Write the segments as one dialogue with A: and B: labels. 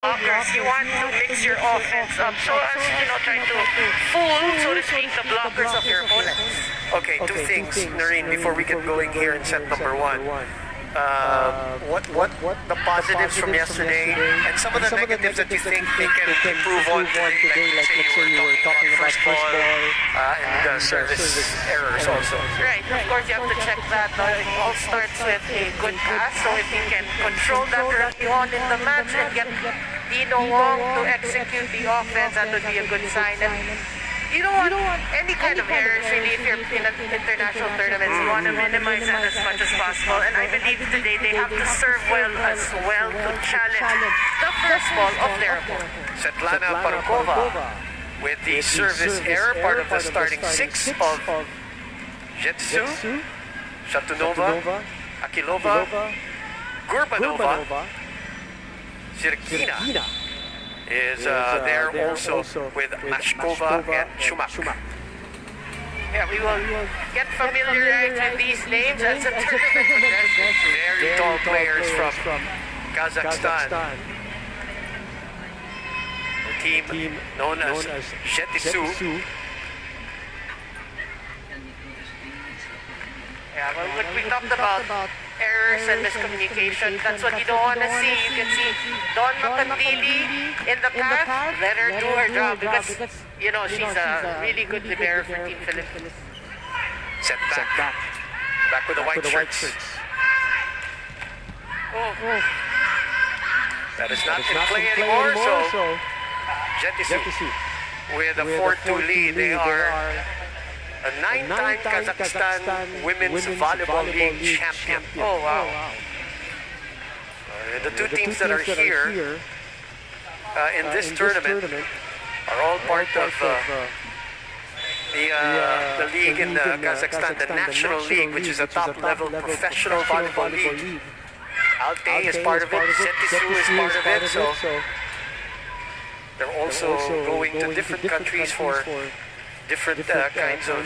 A: blockers. You want to mix your offense up so as, try to fool, so to speak, the blockers of your opponents.
B: Okay, two things, Noreen, before we get going here in set number one. What the positives from yesterday and some of the negatives that you think they can improve on today, like let's say you were talking about first ball and service errors also.
A: Right, of course you have to check that. It all starts with a good pass, so if you can control that early on in the match and get Dino Wong to execute the offense, that would be a good sign. And you don't want any kind of errors really if you're in an international tournament. You want to minimize that as much as possible. And I believe today they have to serve well as well to challenge the first ball of their opponent.
B: Svetlana Parukova with the service error, part of the starting six of ZHETYSSU, Shatunova, Akilova, Gurbanova, Sirkina is there also with Mashkova and Chumak.
A: Yeah, we will get familiarized with these names as a tournament progresses.
B: Very tall players from Kazakhstan. The team known as ZHETYSSU.
A: Yeah, well, when we talked about errors and miscommunication, that's what you don't want to see. You can see Dawn Makandili in the path. Let her do her job because, she's a really good libero for Team Philippines.
B: Set back. Back with the white shirts.
A: Oh.
B: That is not in play anymore, so ZHETYSSU with a 4-2 lead. They are a 9-time Kazakhstan Women's Volleyball League champion.
A: Oh, wow.
B: The two teams that are here in this tournament are all part of the league in Kazakhstan, the National League, which is a top-level professional volleyball league. Altay is part of it, ZHETYSSU is part of it, so they're also going to different countries for different kinds of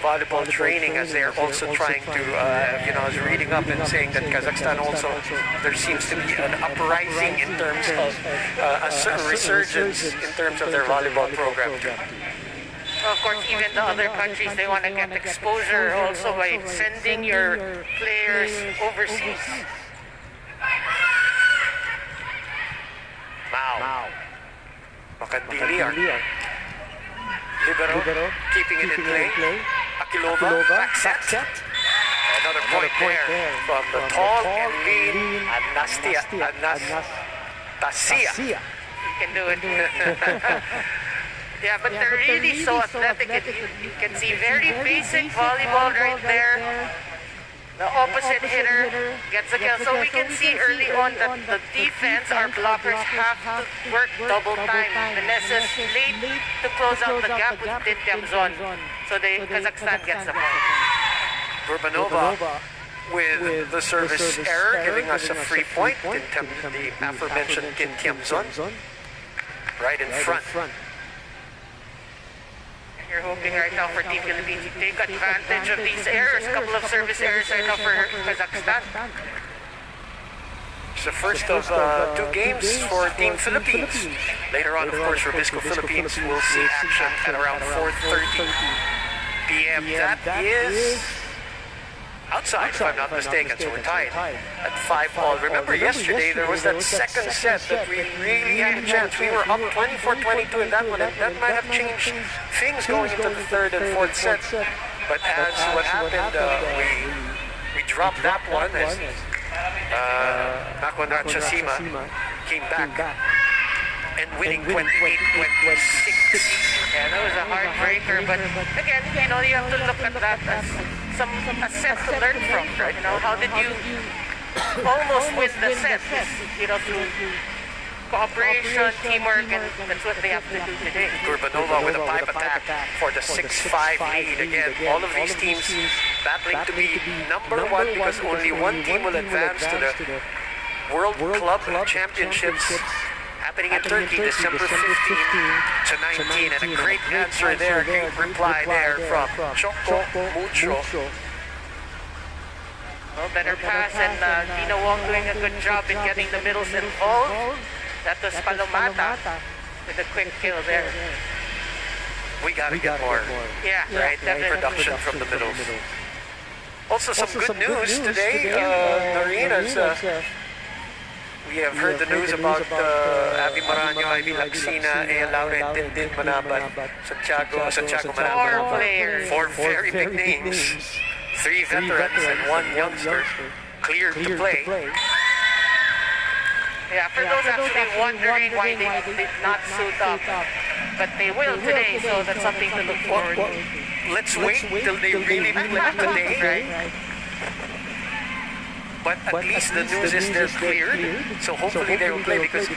B: volleyball training, as they are also trying to, I was reading up and saying that Kazakhstan also, there seems to be an uprising in terms of a certain resurgence in terms of their volleyball program too.
A: Of course, even the other countries, they want to get exposure also by sending your players overseas.
B: Wow. Makandili are libero, keeping it in play. Akilova, back set. Another point there from the tall and lean Anastasia.
A: You can do it. Yeah, but they're really so athletic. You can see very basic volleyball right there. The opposite hitter gets a kill. So we can see early on that the defense, our blockers, have to work double time. Vanessa's late to close out the gap with Dintiamzon. So Kazakhstan gets the point.
B: Gurbanova with the service error, giving us a free point. The aforementioned Dintiamzon right in front.
A: You're hoping right now for Team Philippines to take advantage of these errors. A couple of service errors right now for Kazakhstan.
B: It's the first of two games for Team Philippines. Later on, of course, for Bisco Philippines, we'll see action at around 4:30 p.m. That is outside, if I'm not mistaken, so we're tied at 5-all. Remember, yesterday there was that second set that we really had a chance. We were up 24-22 in that one, and that might have changed things going into the third and fourth set. But as what happened, we dropped that one as Nakonra Chasima came back and winning 28-26.
A: Yeah, that was a heartbreaker, but again, you have to look at that as a set to learn from, right? How did you almost win the set? Through cooperation, teamwork, and that's what they have to do today.
B: Gurbanova with a pipe attack for the 6-5 lead. Again, all of these teams battling to be number one because only one team will advance to the World Club Championships happening in Turkey, December 15 to 19. And a great answer there, great reply there from CHOCO, MUCHO.
A: Well, better pass, and Dino Wong doing a good job in getting the middles involved. That was Palomata with a quick kill there.
B: We gotta get more.
A: Yeah,
B: Right, production from the middles. Also, some good news today, Noreen, as we have heard the news about Abby Maraño, Ivy Laxina, Ea Laura, and Dindin Manaban, Santiago Manaban. 4 very big names, 3 veterans and 1 youngster cleared to play.
A: Yeah, for those actually wondering why they did not suit up, but they will today, so that's something to look forward to.
B: Let's wait till they really click today, right? But at least the news is they're cleared, so hopefully they will play, because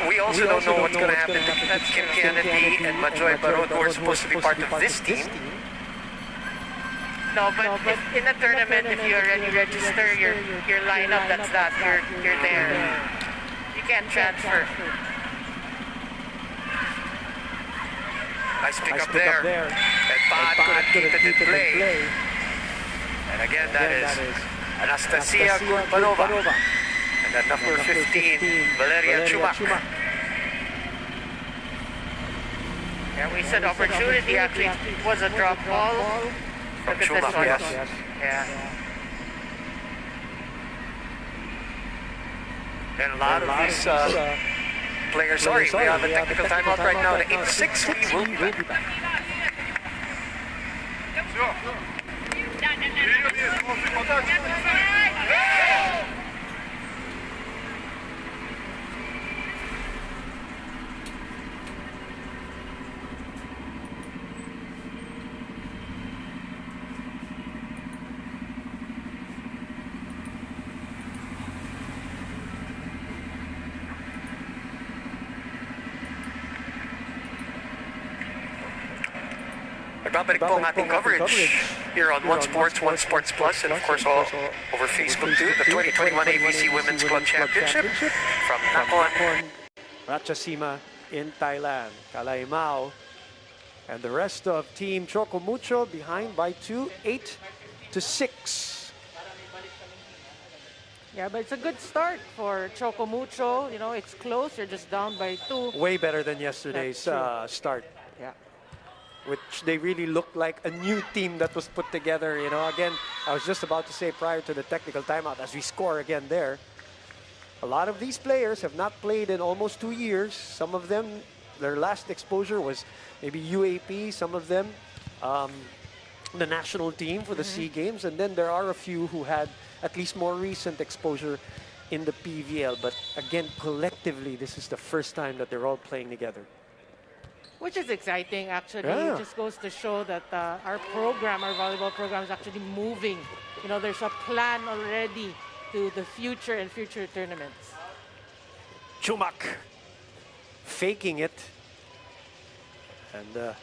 B: we also don't know what's going to happen to Kim Kennedy and Majoy Barod, who are supposed to be part of this team.
A: No, but if in a tournament, if you already register your lineup, that's that. You're there. You can't transfer.
B: Nice pick up there. And Pad couldn't keep it in play. And again, that is Anastasia Gulpanova. And then number 15, Valeria Chumak.
A: Yeah, we said opportunity actually was a drop ball.
B: From
A: Look at
B: Chumak,
A: this one.
B: yes.
A: Yeah.
B: And a lot of these players, sorry, we have a technical timeout right now. At 8:06, we will be back. Nagbabalik po ang ating coverage here on One Sports, One Sports Plus, and of course all over Facebook too. The 2021 AVC Women's Club Championship from Nakhon
C: Ratchasima in Thailand. Kalaimao and the rest of Team CHOCO MUCHO behind by 2, 8-6.
D: Yeah, but it's a good start for CHOCO MUCHO. You know, it's close. You're just down by 2.
C: Way better than yesterday's start.
D: Yeah.
C: Which they really looked like a new team that was put together. You know, again, I was just about to say prior to the technical timeout, as we score again there, a lot of these players have not played in almost 2 years. Some of them, their last exposure was maybe UAP, some of them the national team for the SEA Games, and then there are a few who had at least more recent exposure in the PVL. But again, collectively, this is the first time that they're all playing together.
D: Which is exciting, actually.
C: Yeah.
D: It just goes to show that our program, our volleyball program, is actually moving. You know, there's a plan already to the future and future tournaments.
C: Chumak faking it. And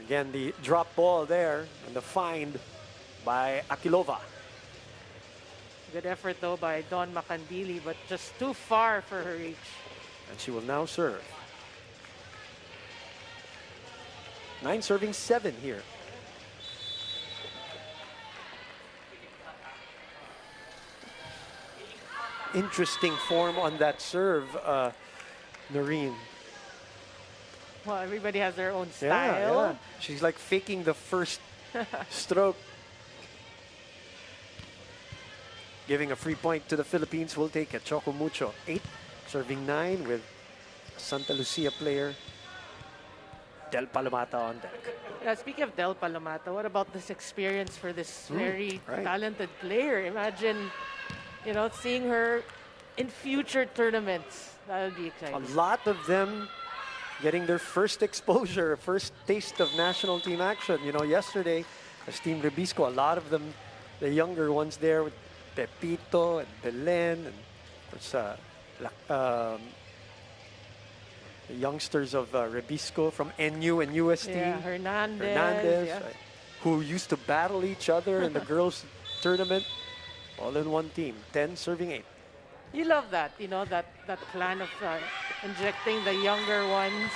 C: again, the drop ball there and the find by Akilova.
D: Good effort, though, by Dawn Macandili, but just too far for her reach.
C: And she will now serve. 9 serving 7 here. Interesting form on that serve, Noreen.
D: Well, everybody has their own style.
C: Yeah. She's like faking the first stroke. Giving a free point to the Philippines. We'll take it. CHOCO MUCHO 8, serving 9 with Santa Lucia player Del Palomata on deck.
D: Yeah, speaking of Del Palomata, what about this experience for this very talented player? Imagine, you know, seeing her in future tournaments. That would be exciting.
C: A lot of them getting their first exposure, first taste of national team action. You know, yesterday, as Team Rebisco, a lot of them, the younger ones there with Pepito and Belen and the youngsters of Rebisco from NU and UST.
D: Yeah, Hernandez
C: yeah.
D: right,
C: who used to battle each other in the girls' tournament. All in one team, 10 serving 8.
D: You love that, you know, that plan of injecting the younger ones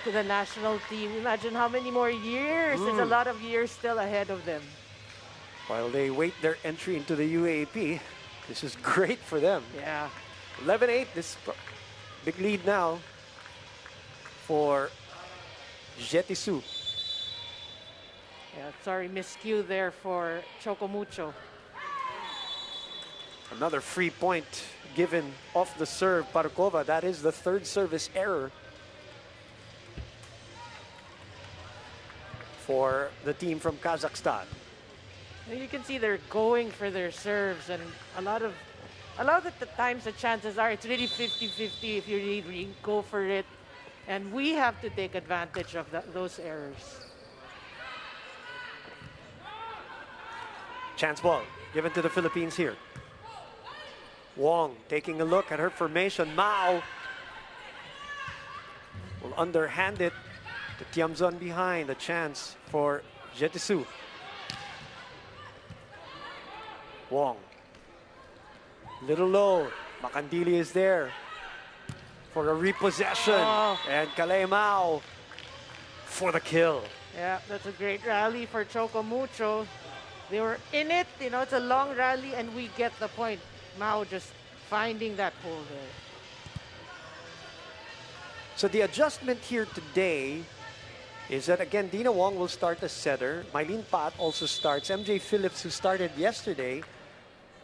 D: to the national team. Imagine how many more years. There's a lot of years still ahead of them.
C: While they wait their entry into the UAP, this is great for them.
D: Yeah.
C: 11-8, this Big lead now for ZHETYSSU.
D: Yeah, sorry, miscue there for CHOCO MUCHO.
C: Another free point given off the serve, Parkova. That is the third service error for the team from Kazakhstan.
D: You can see they're going for their serves, and a lot of the times the chances are it's really 50-50 if you really go for it, and we have to take advantage of those errors.
C: Chance ball given to the Philippines here. Wong taking a look at her formation. Mao will underhand it to Tiamzon behind. A chance for ZHETYSSU. Wong. Little low. Makandili is there for a repossession.
D: Oh.
C: And Kalei Mao for the kill.
D: Yeah, that's a great rally for CHOCO MUCHO. They were in it, you know, it's a long rally, and we get the point. Mao just finding that hole there.
C: So the adjustment here today is that, again, Dina Wong will start as setter. Mylene Pat also starts. MJ Phillips, who started yesterday,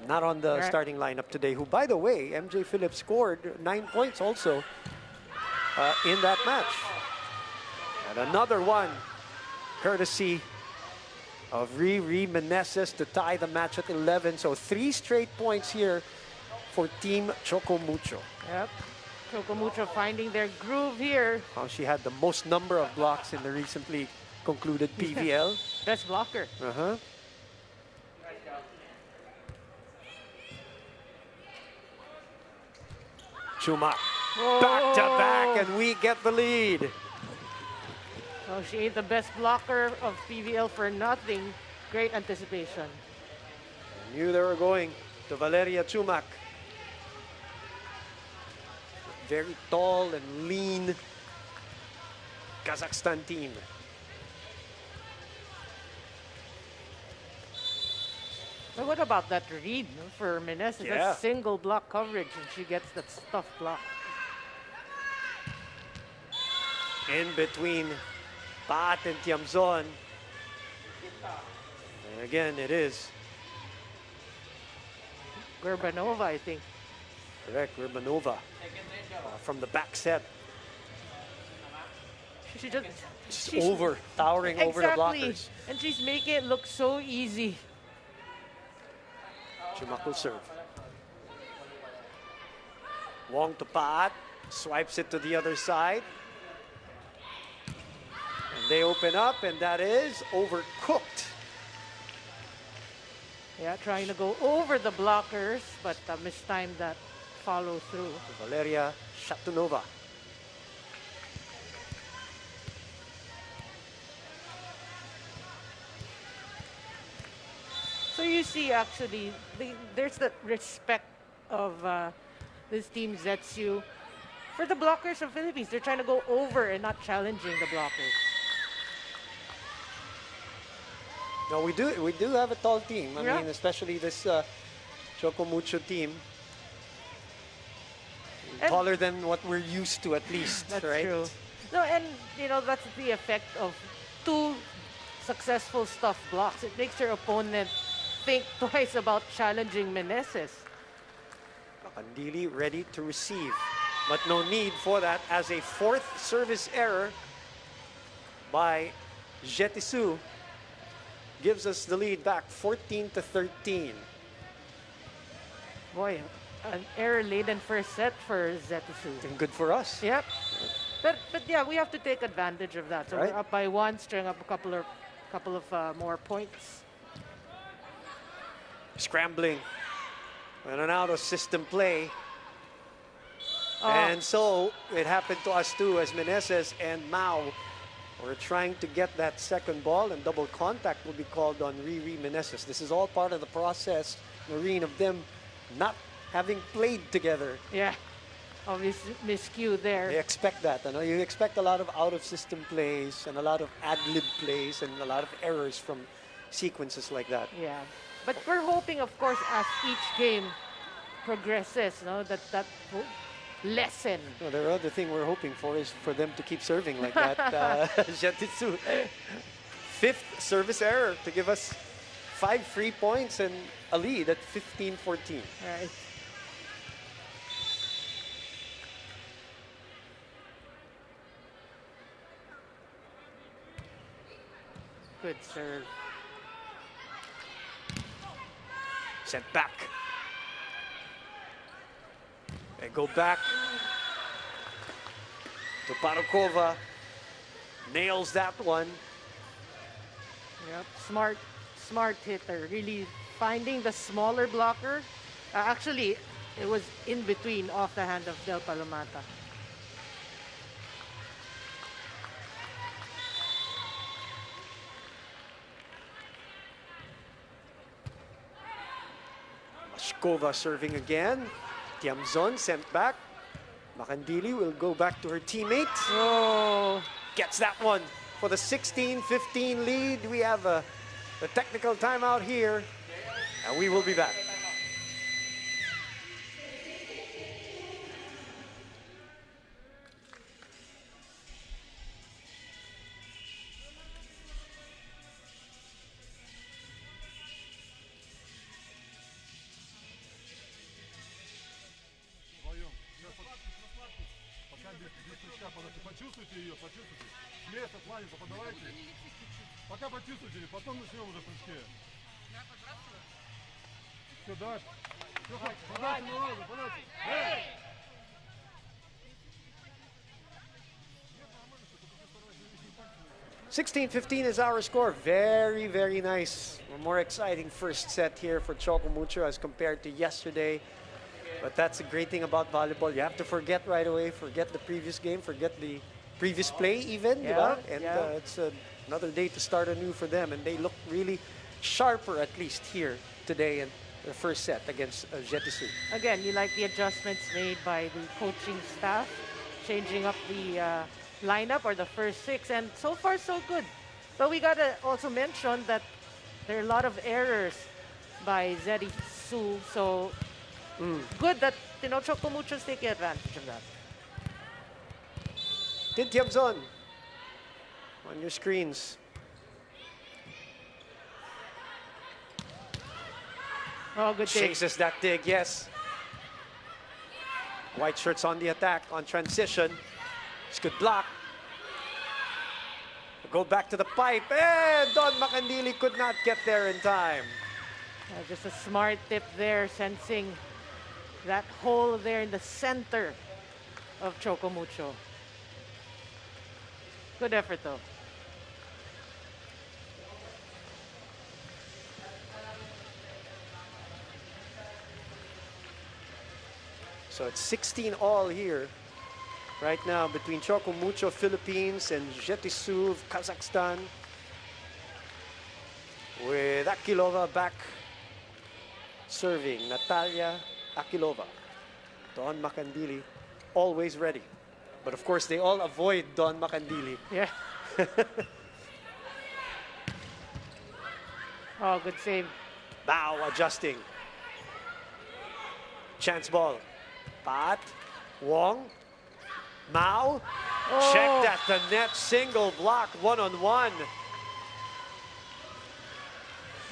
C: not on the starting lineup today, who, by the way, MJ Phillips scored 9 points also in that match. And another one, courtesy of Riri Meneses to tie the match at 11. So 3 straight points here for Team CHOCO MUCHO.
D: Yep. CHOCO MUCHO finding their groove here.
C: She had the most number of blocks in the recently concluded PVL.
D: Best blocker.
C: Chuma back to back, and we get the lead.
D: Oh, she ain't the best blocker of PVL for nothing. Great anticipation.
C: Knew they were going to Valeria Chumak. Very tall and lean Kazakhstan team.
D: But what about that read for Meneses?
C: Yeah.
D: That's single block coverage, and she gets that stuff block.
C: In between Pat and Tiamzon. And again, it is
D: Gurbanova, I think.
C: correct, Urbanova from the back set.
D: She just
C: Just towering over the blockers.
D: And she's making it look so easy.
C: Chumak will serve. Wong to Pat, swipes it to the other side. And they open up, and that is overcooked.
D: Yeah, trying to go over the blockers, but mistimed that follow through.
C: Valeria Shatunova.
D: So you see, actually, there's the respect of this team ZHETYSSU for the blockers of Philippines. They're trying to go over and not challenging the blockers.
C: No, we do have a tall team. I
D: Yeah.
C: mean, especially this CHOCO MUCHO team.
D: And-
C: Taller than what we're used to, at least,
D: That's
C: right?
D: true. No, and you know, that's the effect of 2 successful stuff blocks. It makes your opponent think twice about challenging Meneses.
C: Andili ready to receive, but no need for that, as a 4th service error by ZHETYSSU gives us the lead back 14-13.
D: Boy, an error-laden first set for ZHETYSSU.
C: And good for us.
D: Yep. But yeah, we have to take advantage of that. So
C: Right.
D: we're up by 1, string up a couple of more points.
C: Scrambling and an out of system play.
D: Oh.
C: And so it happened to us too, as Meneses and Mao were trying to get that second ball, and double contact will be called on Riri Meneses. This is all part of the process, Noreen, of them not having played together.
D: Yeah, obviously miscue there.
C: They expect that. You know? You expect a lot of out-of-system plays and a lot of ad-lib plays and a lot of errors from sequences like that.
D: Yeah, but we're hoping, of course, as each game progresses, no, that lesson.
C: Well, the other thing we're hoping for is for them to keep serving like that. ZHETYSSU, 5th service error to give us 5 free points and a lead at 15-14.
D: Right. Good serve.
C: Sent back. They go back to Parukova. Nails that one.
D: Yep. Smart hitter. Really finding the smaller blocker. Actually, it was in between off the hand of Del Palomata.
C: Mashkova serving again. Tiamzon sent back. Makandili will go back to her teammate.
D: Oh,
C: Gets that one for the 16-15 lead. We have a technical timeout here, and we will be back.
E: Почувствуйте ее, почувствуйте. С места кланяться, подавайте. Пока почувствуйте, потом начнем уже прыжки. Все, дальше. Все, подайте на лазу, подайте.
C: 16-15 is our score. Very, very nice. A more exciting first set here for CHOCO MUCHO as compared to yesterday. But that's a great thing about volleyball. You have to forget right away, forget the previous game, forget the previous play even.
D: Yeah,
C: diba? And
D: yeah.
C: it's another day to start anew for them. And they look really sharper, at least here today in the first set against ZHETYSSU.
D: again, you like the adjustments made by the coaching staff, changing up the lineup or the first 6, and so far so good. But we gotta also mention that there are a lot of errors by ZHETYSSU, so good that CHOCO MUCHO's taking advantage of that.
C: Tin Tiamzon on your screens.
D: Oh, good take.
C: Chases that dig, yes. White shirts on the attack, on transition. It's good block. Go back to the pipe, and Don Makandili could not get there in time.
D: Just a smart tip there, sensing that hole there in the center of CHOCO MUCHO. Good effort though.
C: So it's 16 all here right now between CHOCO MUCHO Philippines and ZHETYSSU of Kazakhstan. With Akilova back serving, Natalia Akilova. Don Makandili always ready. But of course, they all avoid Don Makandili.
D: Yeah. Oh, good save.
C: Now adjusting. Chance ball. Pat, Wong, Mao.
D: Oh.
C: Checked at the net, single block, one-on-one.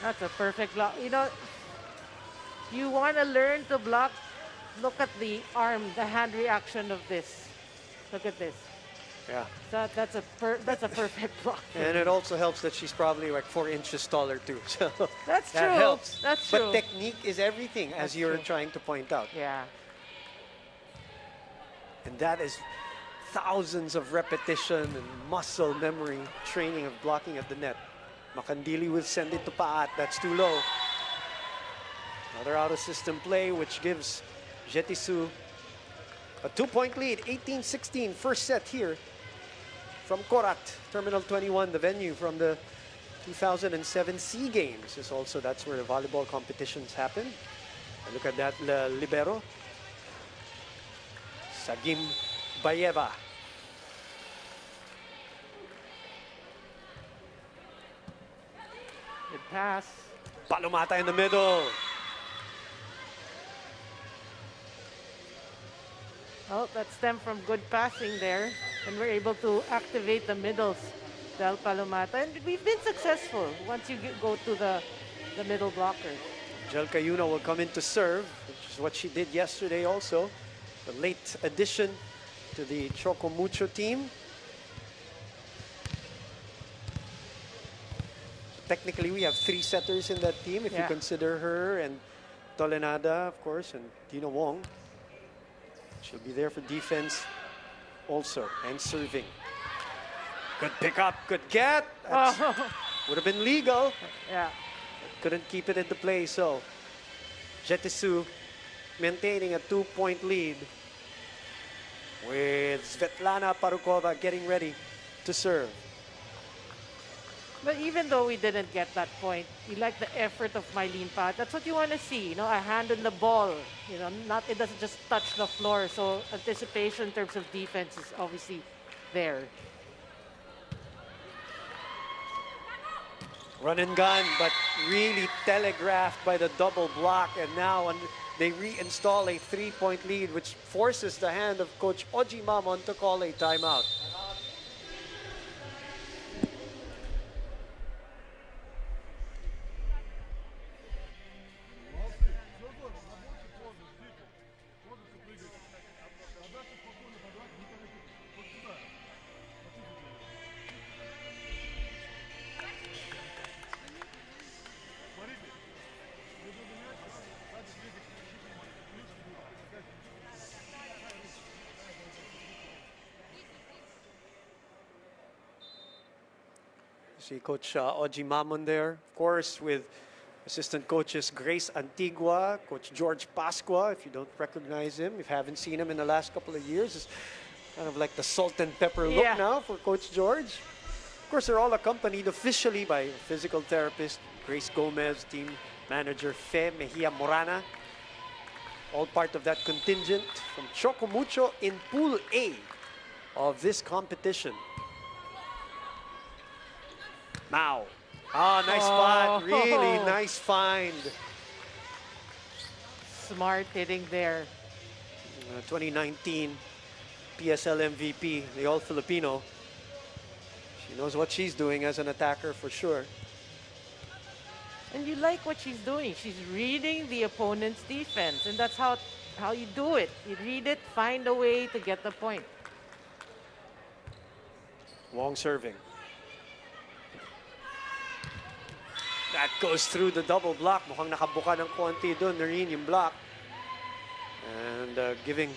D: That's a perfect block. You know, you want to learn to block. Look at the arm, the hand reaction of this. Look at this.
C: Yeah.
D: That's a perfect block.
C: And it also helps that she's probably like 4 inches taller too. So
D: That's
C: that
D: true.
C: helps.
D: That's
C: but
D: true.
C: technique is everything, as
D: That's
C: you're
D: true.
C: trying to point out.
D: Yeah.
C: And that is thousands of repetition and muscle memory training of blocking at the net. Makandili will send it to Paat. That's too low. Another out-of-system play, which gives ZHETYSSU a 2-point lead, 18-16, first set here from Korat, Terminal 21, the venue from the 2007 SEA Games. Is also, that's where the volleyball competitions happen. And look at that libero. Sagim Bayeva.
D: Good pass.
C: Palomata in the middle.
D: Well, that stemmed from good passing there, and we're able to activate the middles, Del Palomata. And we've been successful once you go to the middle blockers.
C: Jel Cayuna will come in to serve, which is what she did yesterday also. The late addition to the CHOCO MUCHO team. Technically, we have 3 setters in that team if you
D: Yeah.
C: consider her and Tolenada, of course, and Dino Wong. She'll be there for defense also and serving. Good pickup, good get. That would have been legal.
D: Yeah.
C: Couldn't keep it into play, so ZHETYSSU maintaining a 2-point lead with Svetlana Parukova getting ready to serve.
D: But even though we didn't get that point, we like the effort of Mylene Pa. That's what you want to see, you know, a hand on the ball. You know, not it doesn't just touch the floor. So anticipation in terms of defense is obviously there.
C: Run and gun, but really telegraphed by the double block. And now they reinstall a 3-point lead, which forces the hand of Coach Oji Mamon to call a timeout.
E: Молодцы. Все здорово. Рабочий поза, ждите. Можете прыгать. А дальше спокойно подрать, не торопитесь. Вот сюда. Почувствуйте ее. Смотрите. Между мяч, сзади двигайтесь, ищите ключ, опять.
C: See Coach Oji Mamon there, of course, with assistant coaches Grace Antigua, Coach George Pascua, if you don't recognize him, if you haven't seen him in the last couple of years. It's kind of like the salt and pepper look
D: Yeah.
C: now for Coach George. Of course, they're all accompanied officially by physical therapist Grace Gomez, team manager Fe Mejia Morana. All part of that contingent from CHOCO MUCHO in Pool A of this competition. Mao. Ah, nice spot. Really nice find.
D: Smart hitting there.
C: 2019 PSL MVP, the All-Filipino. She knows what she's doing as an attacker for sure.
D: And you like what she's doing. She's reading the opponent's defense. And that's how you do it. You read it, find a way to get the point.
C: Wong serving. That goes through the double block. Mukhang nakabuka ng konti doon, Noreen, yung block. And giving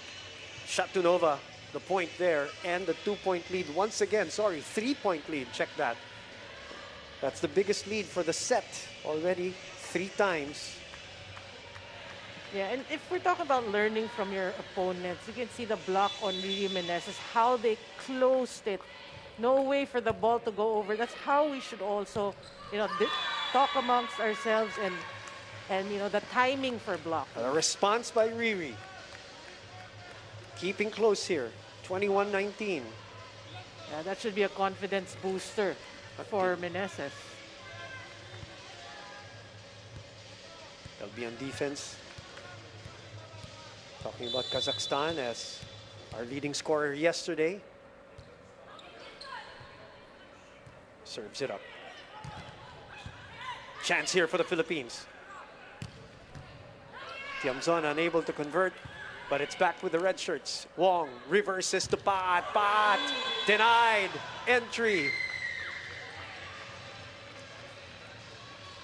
C: Shatunova the point there and the 2-point lead once again. Sorry, 3-point lead. Check that. That's the biggest lead for the set already 3 times.
D: Yeah, and if we're talking about learning from your opponents, you can see the block on Riri Meneses, how they closed it. No way for the ball to go over. That's how we should also, you know, talk amongst ourselves and you know, the timing for block.
C: A response by Riri. Keeping close here. 21-19.
D: Yeah, that should be a confidence booster for Meneses.
C: They'll be on defense. Talking about Kazakhstan as our leading scorer yesterday. Serves it up. Chance here for the Philippines. Tiamzon unable to convert, but it's back with the red shirts. Wong reverses to Pat. Pat denied entry.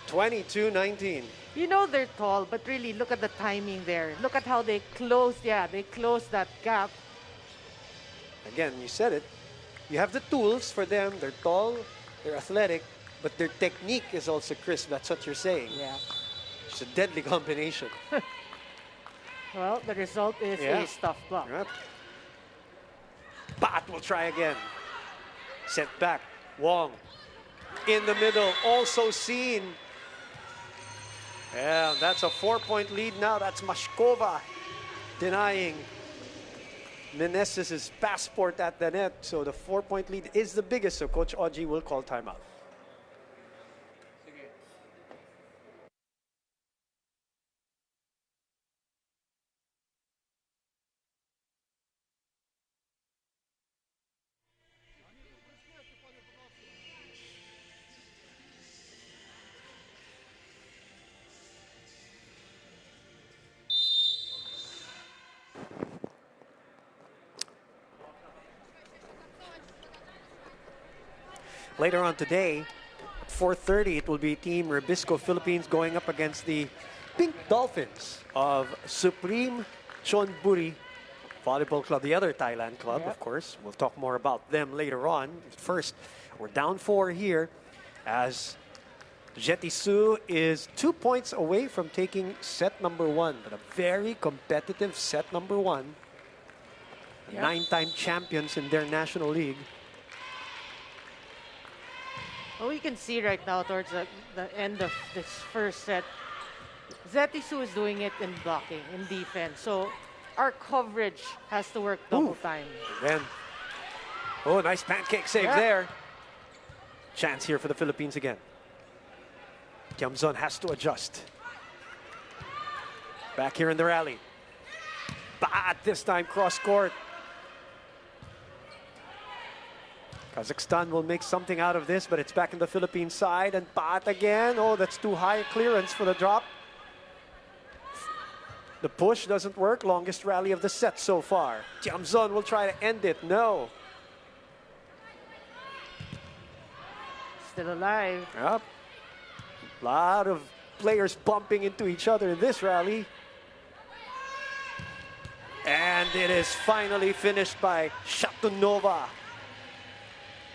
C: 22-19.
D: You know they're tall, but really look at the timing there. Look at how they closed, they closed that gap.
C: Again, you said it. You have the tools for them. They're tall, they're athletic, but their technique is also crisp. That's what you're saying.
D: Yeah.
C: It's a deadly combination.
D: Well, the result is a stuff block.
C: Right. Pat will try again. Sent back. Wong in the middle, also seen. Yeah, that's a 4-point lead now. That's Mashkova denying Meneses' passport at the net. So the 4-point lead is the biggest. So Coach Oji will call timeout. Later on today, at 4:30, it will be Team Ribisco Philippines going up against the Pink Dolphins of Supreme Chonburi Volleyball Club, the other Thailand club,
D: Yep.
C: of course. We'll talk more about them later on. First, we're down 4 here as ZHETYSSU is 2 points away from taking set number 1, but a very competitive set number 1.
D: Yep.
C: 9-time champions in their national league.
D: Well, we can see right now towards the end of this first set, ZHETYSSU is doing it in blocking, in defense. So our coverage has to work double time.
C: Then, oh, nice pancake save
D: Yeah.
C: there. Chance here for the Philippines again. Tiamzon has to adjust. Back here in the rally. But this time cross court. Kazakhstan will make something out of this, but it's back in the Philippine side. And Pat again. Oh, that's too high clearance for the drop. The push doesn't work. Longest rally of the set so far. Tiamzon will try to end it. No.
D: Still alive.
C: Yep. A lot of players bumping into each other in this rally. And it is finally finished by Shatunova,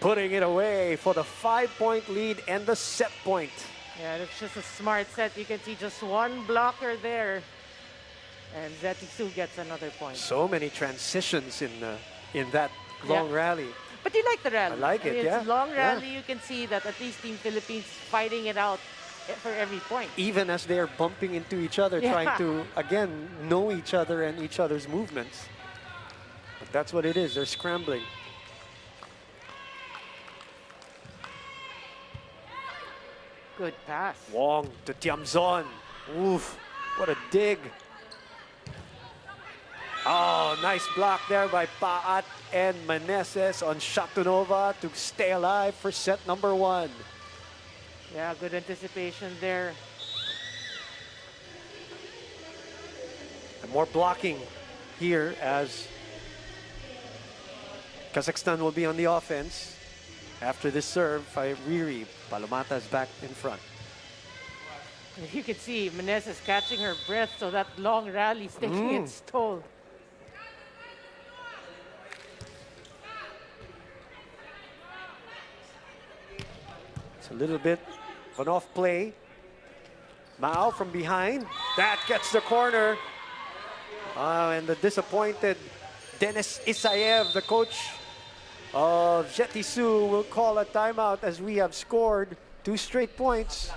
C: putting it away for the 5-point lead and the set point.
D: Yeah, it's just a smart set. You can see just one blocker there. And ZHETYSSU gets another point.
C: So many transitions in that long
D: Yeah.
C: rally.
D: But you like the rally.
C: I like it,
D: mean,
C: yeah.
D: It's a long
C: Yeah.
D: rally. You can see that at least Team Philippines fighting it out for every point.
C: Even as they are bumping into each other,
D: Yeah.
C: trying to, again, know each other and each other's movements. But that's what it is. They're scrambling.
D: Good pass.
C: Wong to Tiamzon. Oof, what a dig. Oh, nice block there by Paat and Meneses on Shatunova to stay alive for set number 1.
D: Yeah, good anticipation there.
C: And more blocking here as Kazakhstan will be on the offense. After this serve by Riri, Palomata is back in front.
D: You can see Meneses catching her breath, so that long rally is taking its toll.
C: It's a little bit of an off play. Mao from behind. That gets the corner. And the disappointed Denis Isayev, the coach of ZHETYSSU, will call a timeout as we have scored 2 straight points.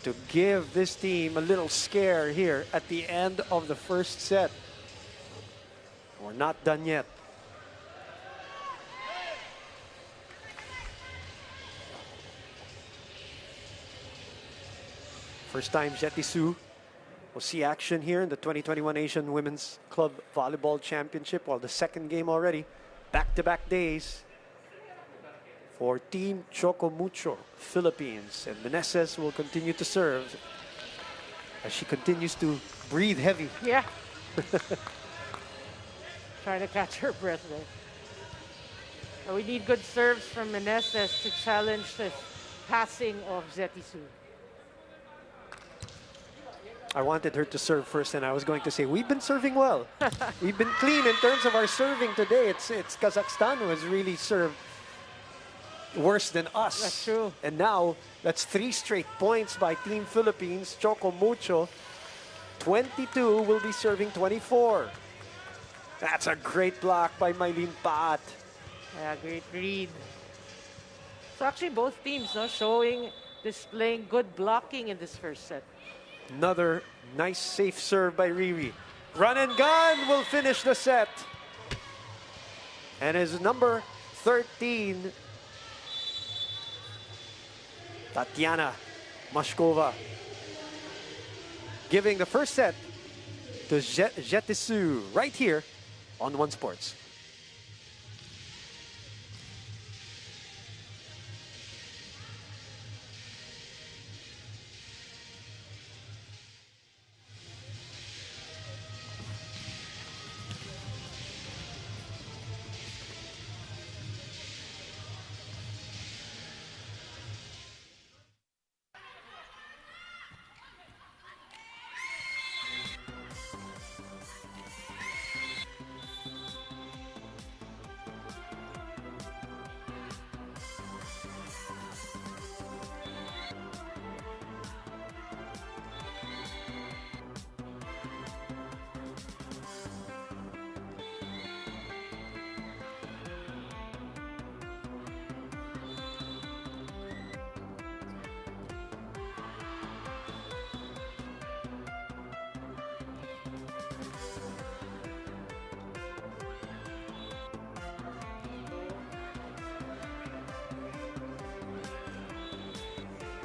C: To give this team a little scare here at the end of the first set. We're not done yet. First time ZHETYSSU will see action here in the 2021 Asian Women's Club Volleyball Championship. Well, the second game already. Back-to-back days for Team CHOCO MUCHO Philippines. And Meneses will continue to serve as she continues to breathe heavy.
D: Yeah. Trying to catch her breath there. But we need good serves from Meneses to challenge the passing of ZHETYSSU.
C: I wanted her to serve first, and I was going to say, we've been serving well. We've been clean in terms of our serving today. It's Kazakhstan who has really served worse than us.
D: That's true.
C: And now, that's 3 straight points by Team Philippines. CHOCO MUCHO, 22 will be serving 24. That's a great block by Mylene Pat.
D: Yeah, great read. So actually both teams displaying good blocking in this first set.
C: Another nice safe serve by Riri. Run and gun will finish the set. And his number 13, Tatiana Mashkova, giving the first set to ZHETYSSU right here on One Sports.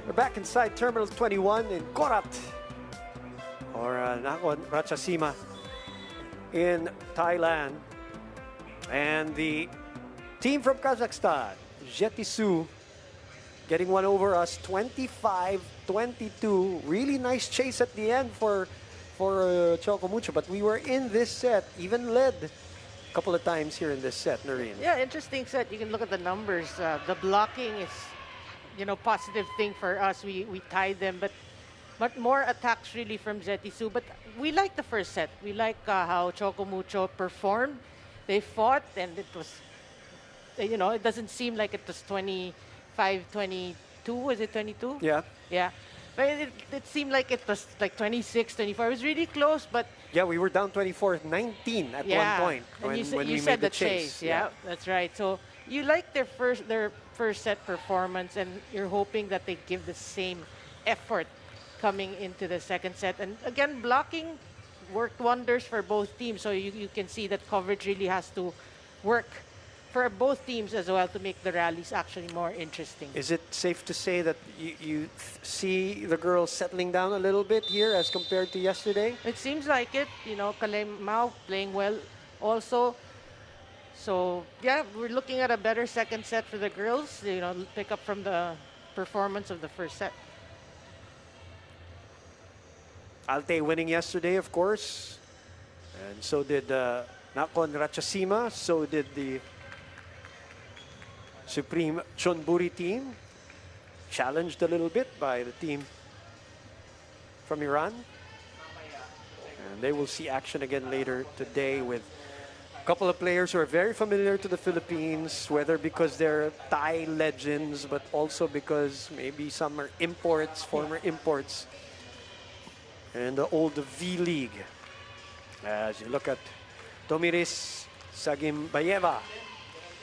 C: We're back inside Terminal 21 in Korat, or Nakhon Ratchasima in Thailand. And the team from Kazakhstan, ZHETYSSU, getting one over us, 25-22. Really nice chase at the end for CHOCO MUCHO, but we were in this set, even led a couple of times here in this set, Noreen.
D: Yeah, interesting set. You can look at the numbers. The blocking is, positive thing for us. We tied them, but more attacks really from ZHETYSSU. But we like the first set. We like how CHOCO MUCHO performed. They fought, and it was, it doesn't seem like it was 25-22. Was it 22?
C: Yeah.
D: Yeah. But it seemed like it was like 26, 24. It was really close, but...
C: Yeah, we were down 24-19 at one point
D: and
C: when
D: you
C: we
D: said
C: made the
D: chase. Yeah, that's right. So you like their first set performance, and you're hoping that they give the same effort coming into the second set. And again, blocking worked wonders for both teams. So you can see that coverage really has to work for both teams as well to make the rallies actually more interesting.
C: Is it safe to say that you see the girls settling down a little bit here as compared to yesterday?
D: It seems like it. Kalay Mao playing well also. So, yeah, we're looking at a better second set for the girls, pick up from the performance of the first set.
C: Alte winning yesterday, of course. And so did Nakhon Ratchasima. So did the Supreme Chonburi team. Challenged a little bit by the team from Iran. And they will see action again later today with a couple of players who are very familiar to the Philippines, whether because they're Thai legends, but also because maybe some are imports, former imports in the old V-League. As you look at Tomiris Sagimbayeva,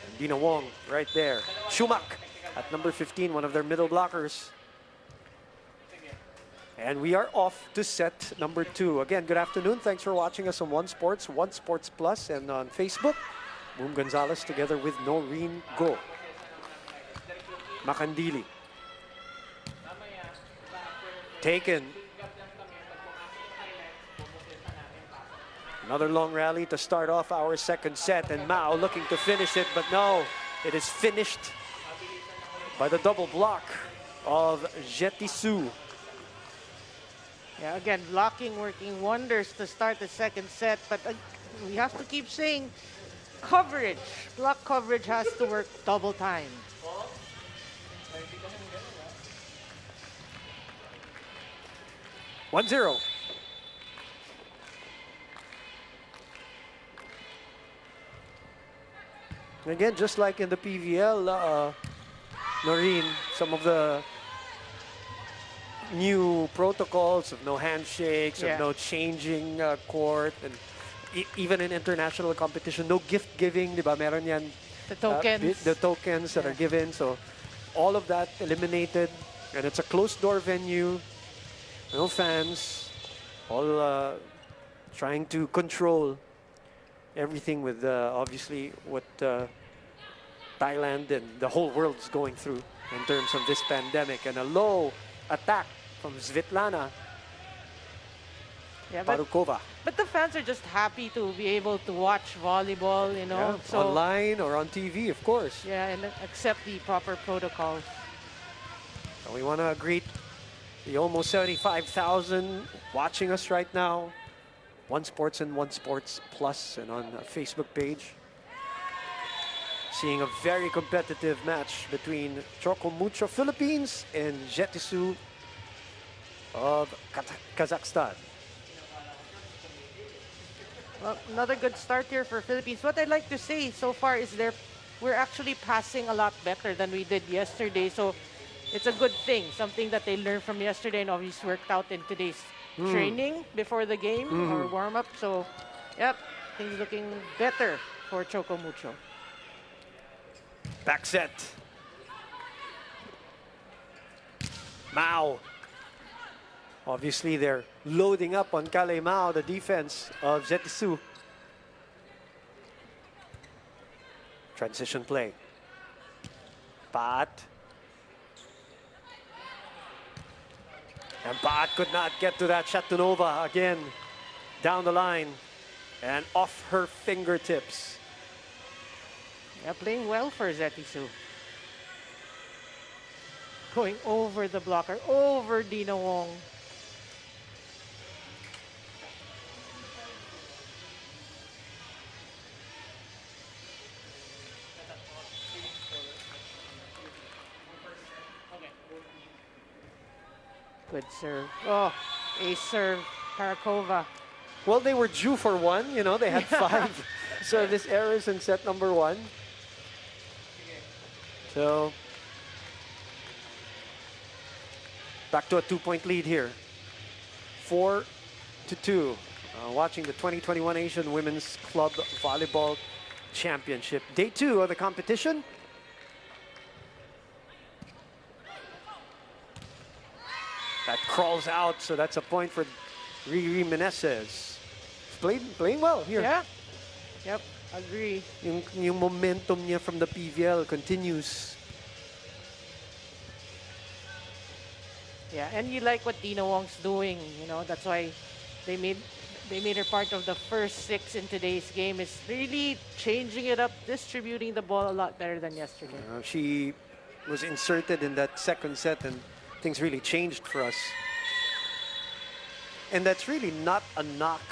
C: and Dina Wong right there. Shumak at number 15, one of their middle blockers. And we are off to set number 2. Again, good afternoon. Thanks for watching us on One Sports, One Sports Plus, and on Facebook. Boom Gonzalez together with Noreen Go. Makandili. Taken. Another long rally to start off our second set, and Mao looking to finish it, but no, it is finished by the double block of ZHETYSSU.
D: Yeah, again, blocking working wonders to start the second set, but we have to keep saying coverage. Block coverage has to work double time.
C: One zero. Again, just like in the PVL, Noreen, some of the new protocols of no handshakes, of no changing court, and even in international competition, no gift giving, di ba? Meron yan,
D: The tokens.
C: the tokens that are given. So all of that eliminated, and it's a closed door venue, no fans, all trying to control everything with obviously what Thailand and the whole world's going through in terms of this pandemic, and a low attack from Svetlana Parukova.
D: But the fans are just happy to be able to watch volleyball,
C: Yeah,
D: so
C: online or on TV, of course.
D: yeah, and accept the proper protocols.
C: And we want to greet the almost 75,000 watching us right now. One Sports and One Sports Plus, and on the Facebook page. Seeing a very competitive match between CHOCO MUCHO Philippines and ZHETYSSU of Kazakhstan.
D: Well, another good start here for Philippines. What I'd like to say so far is we're actually passing a lot better than we did yesterday. So it's a good thing, something that they learned from yesterday and obviously worked out in today's training before the game or warm-up. So, yep, things looking better for CHOCO MUCHO.
C: Back set. Mao. Obviously, they're loading up on Kalay Mao, the defense of ZHETYSSU. Transition play. Pat. And Baat could not get to that. Shatunova again down the line and off her fingertips.
D: Yeah, playing well for ZHETYSSU. Going over the blocker, over Dina Wong. Good serve. Oh, ace serve, Karakova.
C: Well, they were due for one. You know, they had 5 service errors in set number 1. So, back to a 2-point lead here. 4-2. Watching the 2021 Asian Women's Club Volleyball Championship. Day 2 of the competition. That crawls out, so that's a point for Riri Meneses. Playing well here.
D: Yeah. Yep, agree.
C: Yung momentum niya from the PVL continues.
D: Yeah, and you like what Dina Wong's doing, you know, that's why they made her part of the first 6 in today's game. It's really changing it up, distributing the ball a lot better than yesterday.
C: She was inserted in that second set and things really changed for us. And that's really not a knock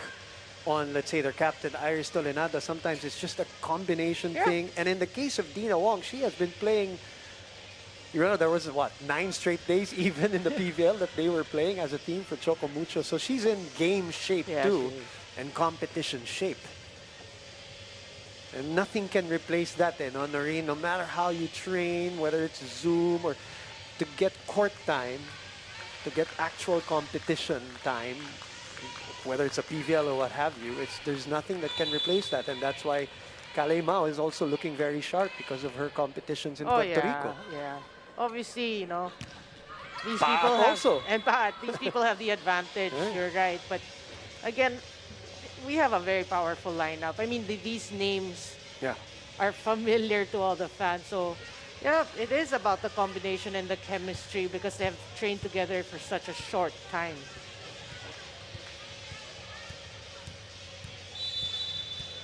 C: on, let's say, their captain, Iris Tolenada. Sometimes it's just a combination thing. And in the case of Dina Wong, she has been playing, you know, there was, what, 9 straight days even in the PVL that they were playing as a team for CHOCO MUCHO. So she's in game shape too, and competition shape. And nothing can replace that, no, Noreen, no matter how you train, whether it's Zoom or to get court time, to get actual competition time, whether it's a PVL or what have you, there's nothing that can replace that. And that's why Kalei Mao is also looking very sharp because of her competitions in Puerto Rico.
D: Yeah. Obviously, you know, these
C: Baat
D: people have,
C: also.
D: and Baat, these people have the advantage. You're right. But again, we have a very powerful lineup. I mean, these names are familiar to all the fans. So, yeah, it is about the combination and the chemistry because they have trained together for such a short time.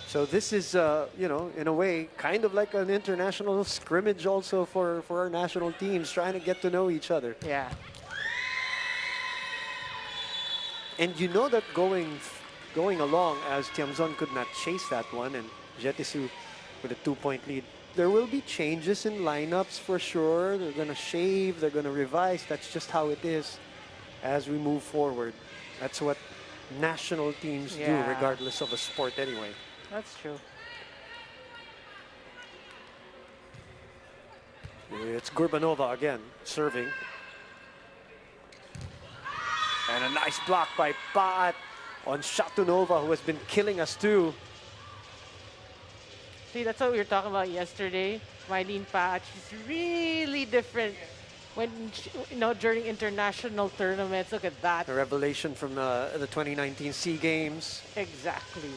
C: So this is, you know, in a way, kind of like an international scrimmage also for our national teams, trying to get to know each other.
D: Yeah.
C: And you know that going along, as Tiamzon could not chase that one, and ZHETYSSU with a 2-point lead, there will be changes in lineups for sure. They're going to shave, they're going to revise. That's just how it is as we move forward. That's what national teams do, regardless of a sport anyway.
D: That's true.
C: It's Gurbanova again, serving. And a nice block by Baat on Shatunova, who has been killing us too.
D: See, that's what we were talking about yesterday. Mylene Baat, she's really different when, you know, during international tournaments. Look at that.
C: A revelation from the 2019 SEA Games.
D: Exactly.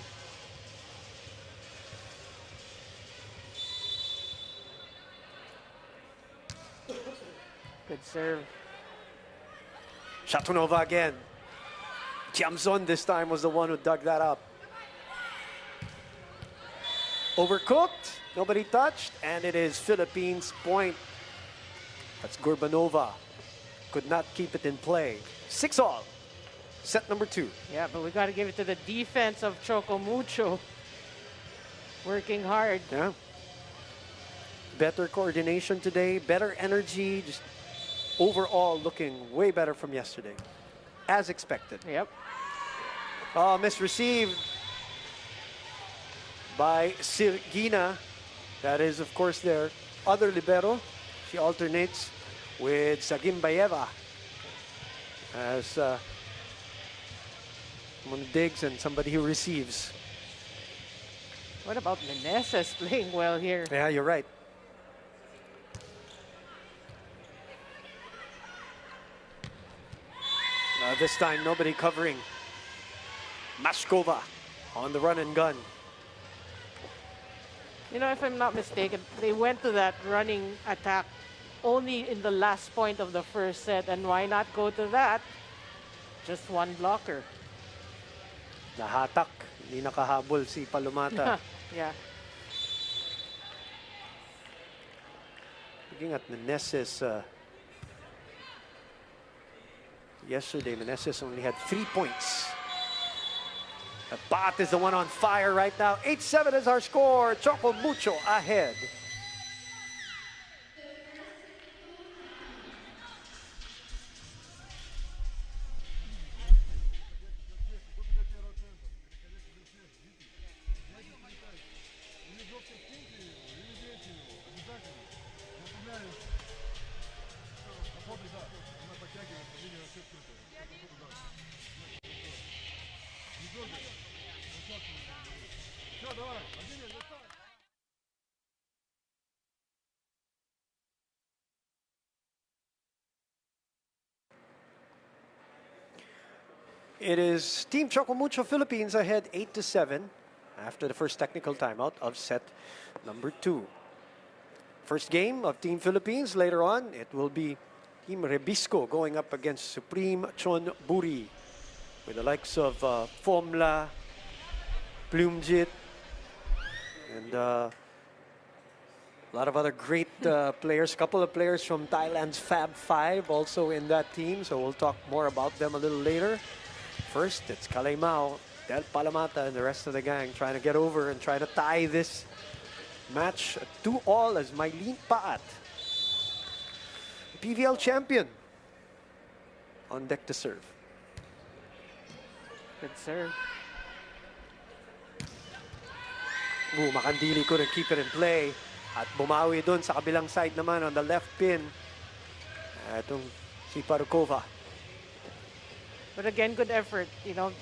D: Good serve.
C: Shatunova again. Tiamzon this time was the one who dug that up. Overcooked, nobody touched, and it is Philippines' point. That's Gurbanova. Could not keep it in play. 6-all. Set number 2.
D: Yeah, but we got to give it to the defense of CHOCO MUCHO. Working hard.
C: Yeah. Better coordination today, better energy, just overall looking way better from yesterday, as expected.
D: Yep.
C: Oh, misreceived by Sirgina. That is, of course, their other libero. She alternates with Sagimbayeva as someone who digs and somebody who receives.
D: What about Meneses playing well here?
C: Yeah, you're right. This time, nobody covering. Mashkova on the run and gun.
D: You know, if I'm not mistaken, they went to that running attack only in the last point of the first set. And why not go to that Just one blocker.
C: Nahatak. Hindi nakahabol si Palumata.
D: Yeah.
C: Looking at Meneses, yesterday Meneses only had 3 points. Bat is the one on fire right now. 8-7 is our score. Choco Mucho ahead. It is Team Choco Mucho Philippines ahead 8-7 after the first technical timeout of set number 2. First game of Team Philippines. Later on, it will be Team Rebisco going up against Supreme Chon Buri with the likes of Fomla, Plumjit, and a lot of other great players. A couple of players from Thailand's Fab Five also in that team, so we'll talk more about them a little later. First, it's Kalaimao, Del Palamata, and the rest of the gang trying to get over and try to tie this match 2-2 as Mylene Paat, PVL champion, on deck to serve.
D: Good serve.
C: Makandili couldn't keep it in play. At bumawi dun sa kabilang side naman on the left pin. Itong si Parukova.
D: But again, good effort. You know,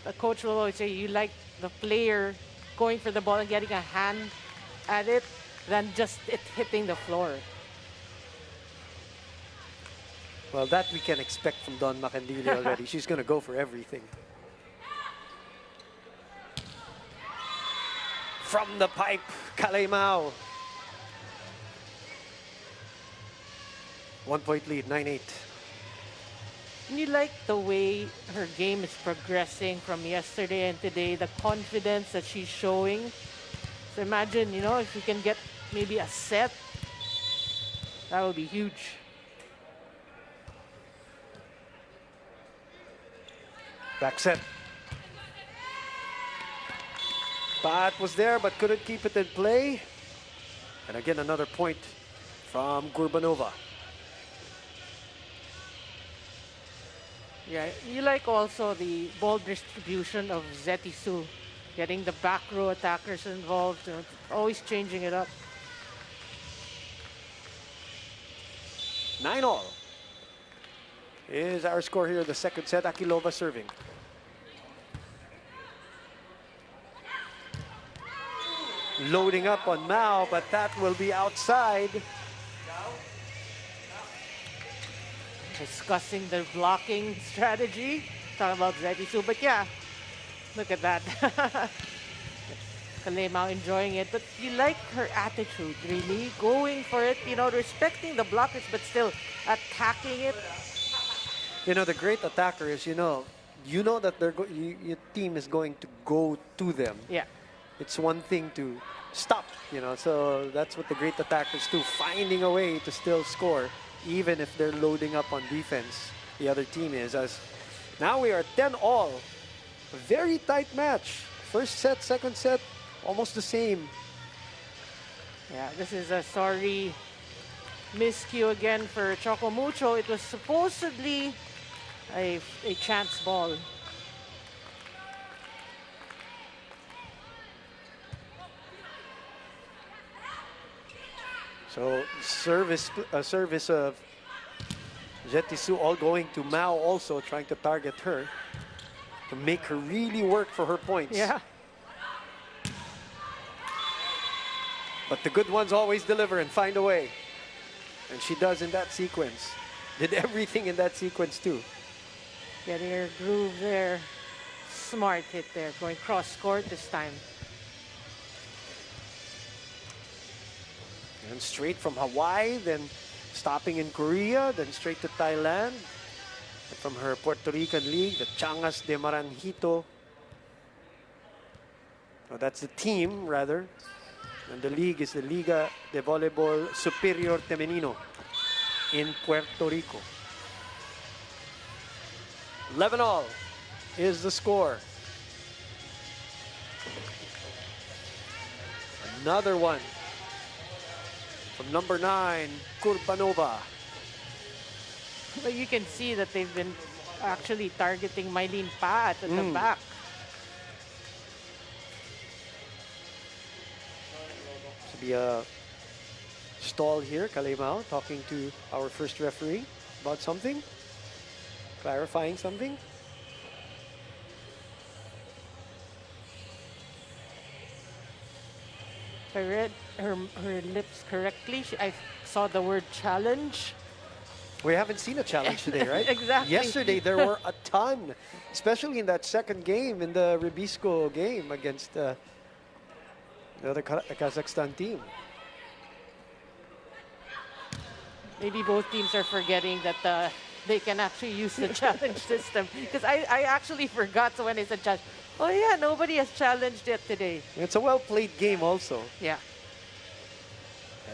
D: the coach will always say you like the player going for the ball and getting a hand at it than just it hitting the floor.
C: Well, that we can expect from Dawn Macandili already. She's going to go for everything. From the pipe, Kalaimao. 1 point lead, 9-8.
D: And you like the way her game is progressing from yesterday and today, the confidence that she's showing. So imagine, you know, if you can get maybe a set, that would be huge.
C: Back set. Pat was there but couldn't keep it in play. And again, another point from Gurbanova.
D: Yeah, you like also the ball distribution of ZHETYSSU, getting the back row attackers involved, you know, always changing it up.
C: 9-9 is our score here in the second set. Akilova serving. Loading up on Mao, but that will be outside.
D: Discussing the blocking strategy. Talking about ZHETYSSU, but yeah, look at that. Kalaimao enjoying it, but you like her attitude, really. Going for it, you know, respecting the blockers, but still attacking it.
C: You know, the great attacker is, you know that your team is going to go to them.
D: Yeah.
C: It's one thing to stop, you know, so that's what the great attackers do, finding a way to still score, even if they're loading up on defense. The other team is. As now we are 10-all. A very tight match. First set, second set, almost the same.
D: Yeah, this is a sorry miscue again for Choco Mucho. It was supposedly a chance ball.
C: So service of ZHETYSSU all going to Mao, also trying to target her to make her really work for her points.
D: Yeah.
C: But the good ones always deliver and find a way. And she does in that sequence. Did everything in that sequence too.
D: Getting her groove there. Smart hit there. Going cross court this time.
C: And straight from Hawaii, then stopping in Korea, then straight to Thailand. from her Puerto Rican league, the Changas de Maranjito. Oh, that's the team, rather. And the league is the Liga de Voleibol Superior Femenino in Puerto Rico. 11-all is the score. Another one from number 9, Kurbanova.
D: But you can see that they've been actually targeting Mylene Pat at the back.
C: To be a stall here, Kalimao talking to our first referee about something, clarifying something.
D: If I read her lips correctly, I saw the word challenge.
C: We haven't seen a challenge today, right?
D: Exactly.
C: Yesterday there were a ton, especially in that second game, in the Rybisco game against the other Kazakhstan team.
D: Maybe both teams are forgetting that they can actually use the challenge system. Because I actually forgot when I said challenge. Oh yeah, nobody has challenged it today.
C: It's a well-played game also.
D: Yeah.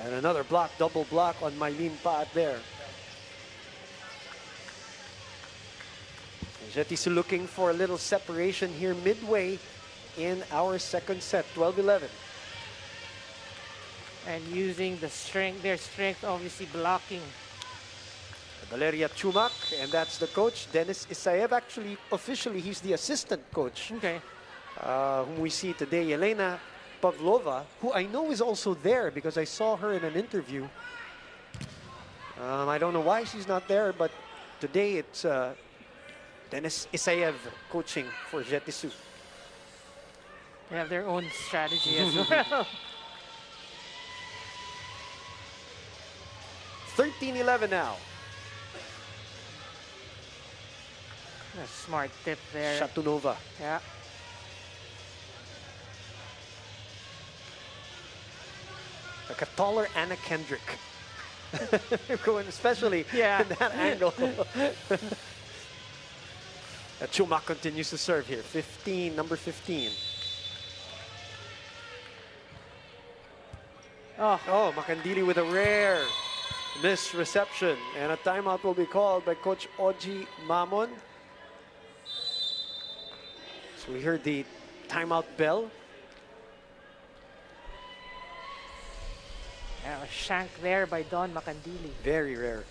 C: And another block, double block on Mylene Pat there. ZHETYSSU looking for a little separation here midway in our second set, 12-11.
D: And using their strength, obviously blocking.
C: Valeria Chumak, and that's the coach, Dennis Isaev. Actually, officially, he's the assistant coach.
D: Okay.
C: Whom we see today, Elena Pavlova, who I know is also there because I saw her in an interview. I don't know why she's not there, but today it's Dennis Isaev coaching for ZHETYSSU.
D: They have their own strategy as well.
C: 13-11 now.
D: A smart tip there.
C: Shatunova.
D: Yeah.
C: Like a taller Anna Kendrick. Going especially
D: Yeah.
C: in that angle. Chumak continues to serve here. 15, number 15. Oh, Makandili with a rare missed reception. And a timeout will be called by Coach Oji Mamon. So we heard the timeout bell.
D: A shank there by Don Makandili.
C: Very rare.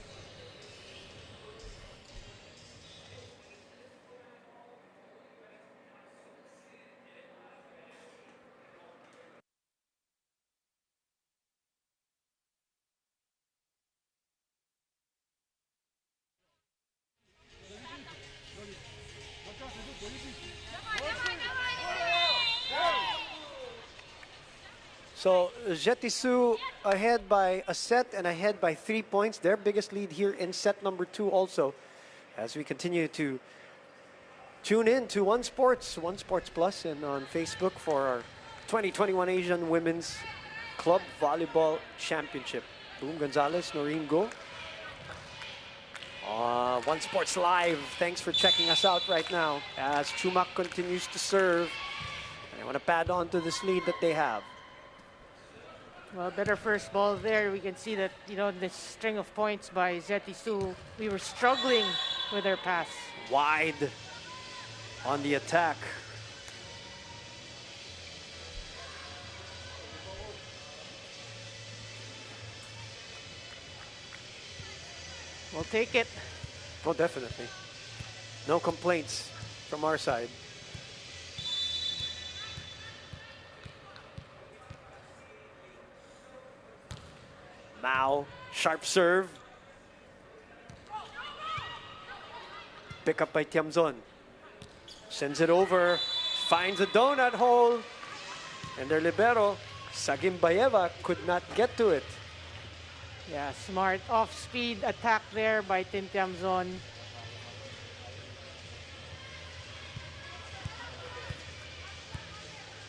C: So ZHETYSSU ahead by a set and ahead by 3 points. Their biggest lead here in set number 2 also. As we continue to tune in to One Sports Plus, and on Facebook for our 2021 Asian Women's Club Volleyball Championship. Boom Gonzalez, Noreen Go. One Sports Live, thanks for checking us out right now as Chumak continues to serve. And I want to pad on to this lead that they have.
D: Well, better first ball there. We can see that, you know, this string of points by ZHETYSSU, we were struggling with their pass.
C: Wide on the attack.
D: We'll take it.
C: Oh, definitely. No complaints from our side. Mao, sharp serve. Pick up by Tiamzon. Sends it over, finds a donut hole. And their libero, Sagimbayeva, could not get to it.
D: Yeah, smart off-speed attack there by Tim Tiamzon.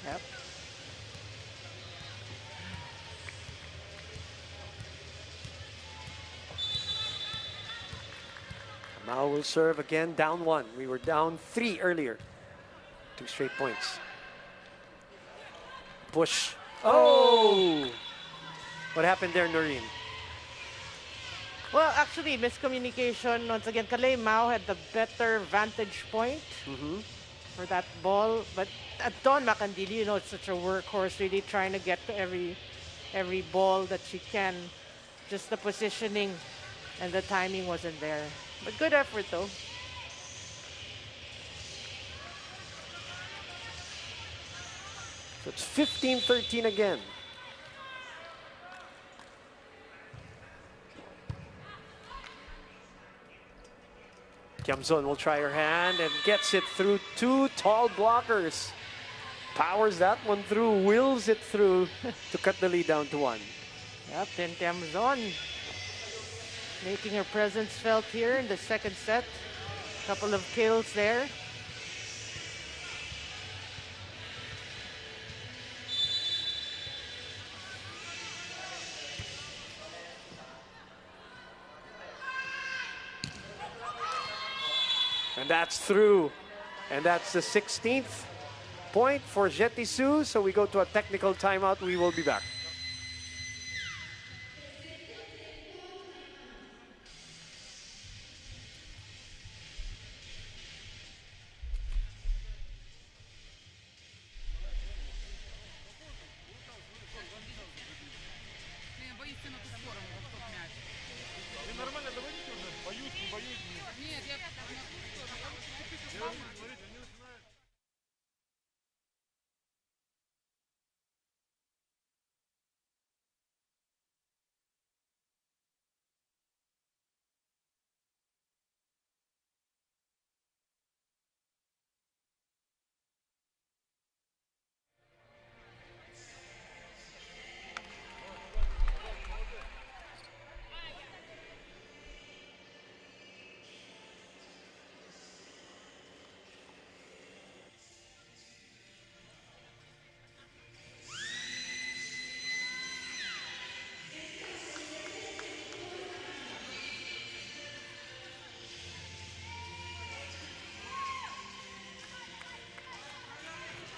D: Yep.
C: Now we'll serve again, down 1. We were down 3 earlier. 2 straight points. Push. Oh! What happened there, Noreen?
D: Well, actually, miscommunication. Once again, Kalei Mao had the better vantage point for that ball. But at Dawn Macandili, you know, it's such a workhorse, really trying to get to every ball that she can. Just the positioning and the timing wasn't there. But good effort, though.
C: So it's 15-13 again. Kiamzon will try her hand and gets it through 2 tall blockers. Powers that one through, wills it through to cut the lead down to 1.
D: Yep, Kiamzon making her presence felt here in the second set. Couple of kills there.
C: And that's through. And that's the 16th point for ZHETYSSU. So we go to a technical timeout. We will be back.
E: Вы нормально доводите уже? Боюсь, не боюсь. Нет, я... Смотрите, они начинают...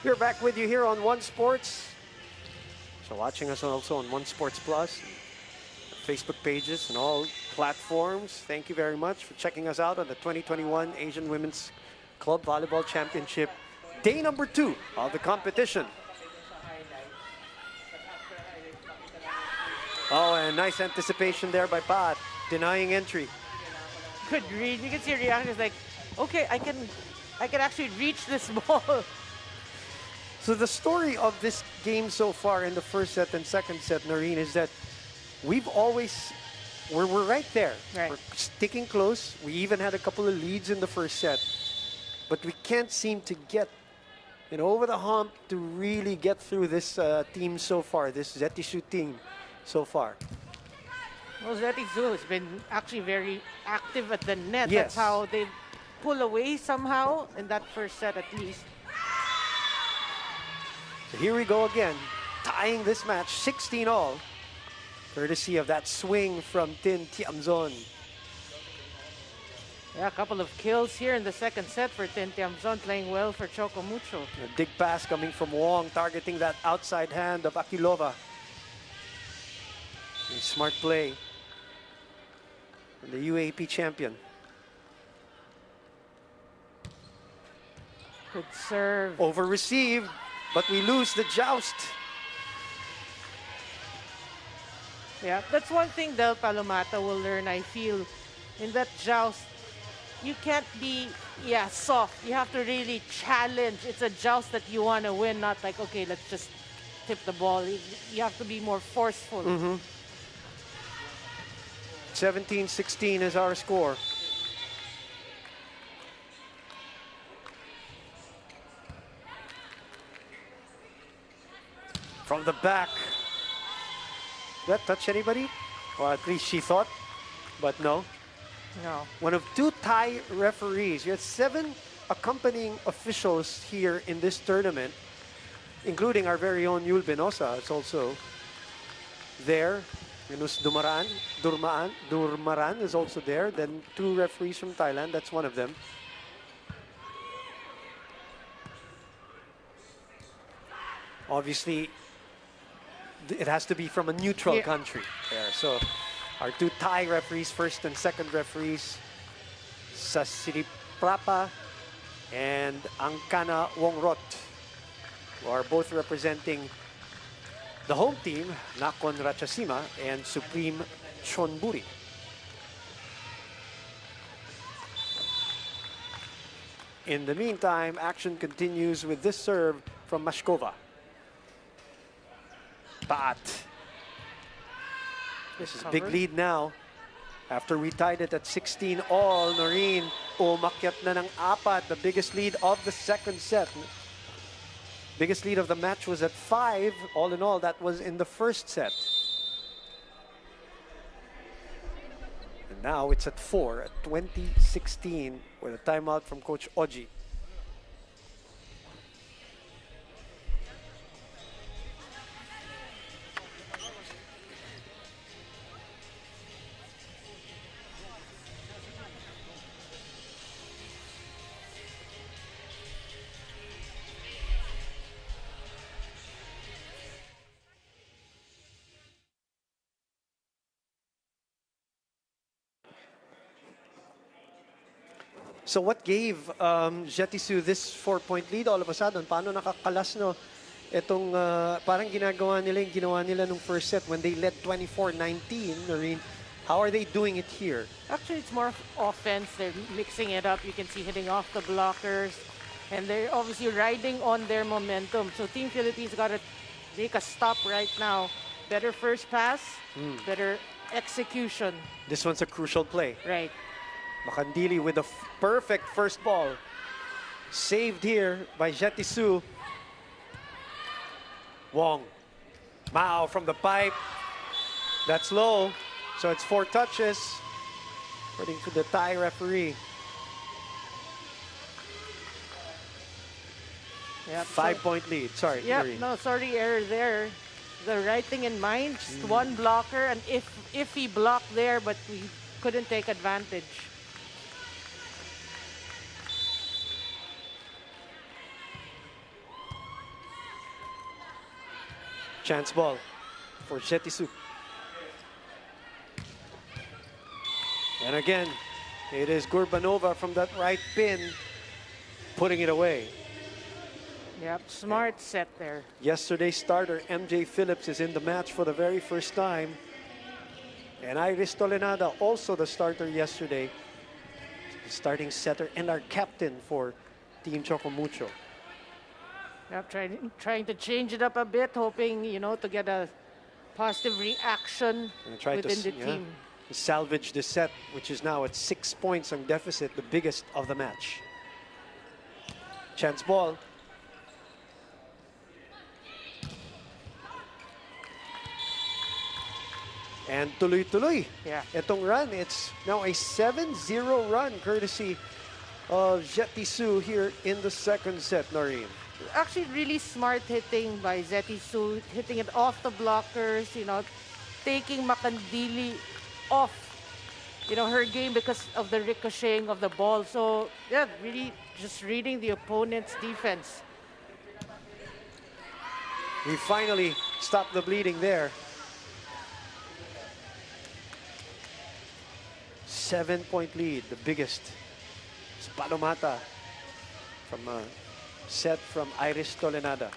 C: We're back with you here on One Sports. So watching us also on One Sports Plus, Facebook pages and all platforms. Thank you very much for checking us out on the 2021 Asian Women's Club Volleyball Championship. Day number 2 of the competition. Oh, and nice anticipation there by Pat, denying entry.
D: Good read. You can see her reaction is like, okay, I can actually reach this ball.
C: So the story of this game so far in the first set and second set, Noreen, is that we're right there.
D: Right.
C: We're sticking close. We even had a couple of leads in the first set, but we can't seem to get over the hump to really get through this team so far, this ZHETYSSU team so far.
D: Well, ZHETYSSU has been actually very active at the net.
C: Yes.
D: That's how they pull away somehow in that first set at least.
C: So here we go again, tying this match 16-all, courtesy of that swing from Tin Tiamzon.
D: Yeah, a couple of kills here in the second set for Tin Tiamzon, playing well for CHOCO MUCHO.
C: A dig pass coming from Wong, targeting that outside hand of Akilova. A smart play from the UAP champion.
D: Good serve.
C: Over received, but we lose the joust.
D: Yeah, that's one thing Del Palomata will learn, I feel. In that joust, you can't be, soft. You have to really challenge. It's a joust that you want to win, not like, okay, let's just tip the ball. You have to be more forceful.
C: 17-16 is our score. From the back. Did that touch anybody? Or at least she thought, but no.
D: No.
C: One of 2 Thai referees. You had 7 accompanying officials here in this tournament, including our very own Yul Benosa is also there. Yunus Durmaran is also there. Then 2 referees from Thailand. That's one of them. Obviously, it has to be from a neutral country there. So our 2 Thai referees, first and second referees, Sasiriprapa and Angkana Wongrot, who are both representing the home team, Nakhon Ratchasima and Supreme Chonburi. In the meantime, action continues with this serve from Mashkova. But this is a big lead now. After we tied it at 16 all, Noreen umakyat na ng 4, the biggest lead of the second set. Biggest lead of the match was at 5. All in all, that was in the first set. And now it's at 4 at 20-16 with a timeout from Coach Oji. So what gave ZHETYSSU this 4-point lead all of a sudden? Paano nakakalas no? Itong parang ginagawa nila yung ginawa nila nung first set when they led 24-19. Noreen, how are they doing it here?
D: Actually, it's more offense. They're mixing it up. You can see hitting off the blockers. And they're obviously riding on their momentum. So Team Philippines got to make a stop right now. Better first pass, better execution.
C: This one's a crucial play.
D: Right.
C: Makandili with a perfect first ball. Saved here by ZHETYSSU. Wong. Mao from the pipe. That's low. So it's 4 touches. According to the Thai referee.
D: Yep,
C: 5-point lead. Sorry.
D: Yep,
C: Noreen.
D: no, sorry, error there. The right thing in mind, just one blocker, and if he blocked there, but we couldn't take advantage.
C: Chance ball for ZHETYSSU. And again, it is Gurbanova from that right pin putting it away.
D: Yep, smart set there.
C: Yesterday's starter, MJ Phillips, is in the match for the very first time. And Iris Tolenada, also the starter yesterday. Starting setter and our captain for Team CHOCO MUCHO.
D: Yep, trying to change it up a bit, hoping, you know, to get a positive reaction within the team.
C: Salvage the set, which is now at 6 points on deficit, the biggest of the match. Chance ball. And tuloy-tuloy.
D: Yeah.
C: Itong run, it's now a 7-0 run courtesy of ZHETYSSU here in the second set, Noreen.
D: Actually, really smart hitting by ZHETYSSU, hitting it off the blockers, you know, taking Makandili off, you know, her game because of the ricocheting of the ball. So, yeah, really just reading the opponent's defense.
C: We finally stopped the bleeding there. 7-point lead, the biggest. It's Palomata from a set from Iris Tolenada.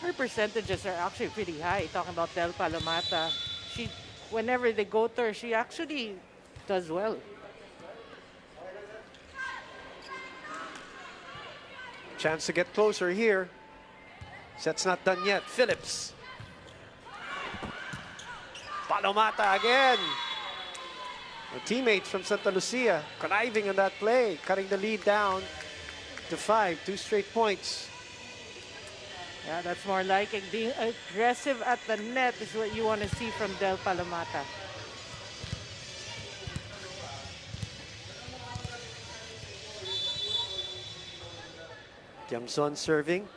D: Her percentages are actually pretty high. Talking about Del Palomata, she, whenever they go to her, she actually does well.
C: Chance to get closer here. Set's not done yet. Phillips. Palomata again. The teammates from Santa Lucia conniving on that play, cutting the lead down to 5, 2 straight points.
D: Yeah, that's more like it. Being aggressive at the net is what you want to see from Del Palomata.
C: Tiamson serving.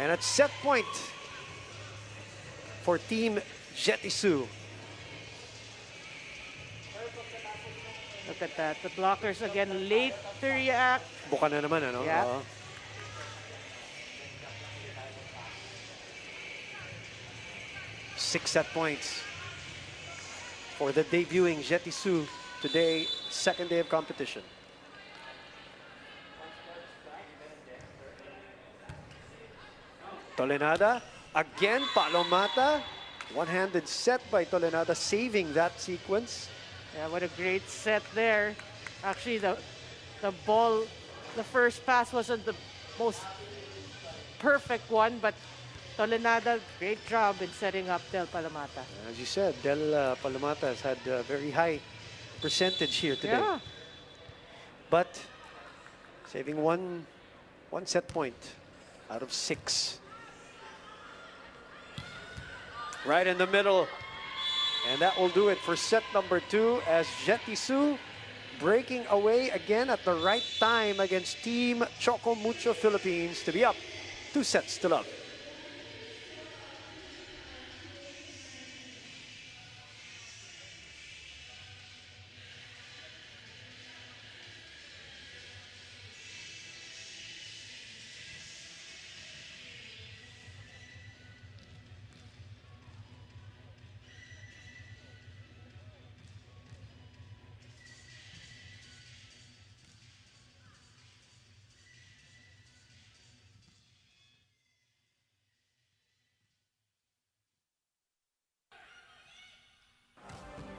C: And at set point for Team ZHETYSSU.
D: Look at that. The blockers again late to react.
C: Buka na naman, ano?
D: Yeah.
C: 6 set points for the debuting ZHETYSSU today, second day of competition. Tolenada, again, Palomata. One-handed set by Tolenada, saving that sequence.
D: Yeah, what a great set there. Actually, the ball, the first pass wasn't the most perfect one, but Tolenada, great job in setting up Del Palomata.
C: As you said, Del Palomata has had a very high percentage here today.
D: Yeah.
C: But saving one set point out of 6. Right in the middle. And that will do it for set number 2 as ZHETYSSU breaking away again at the right time against Team CHOCO MUCHO Philippines to be up 2 sets to love.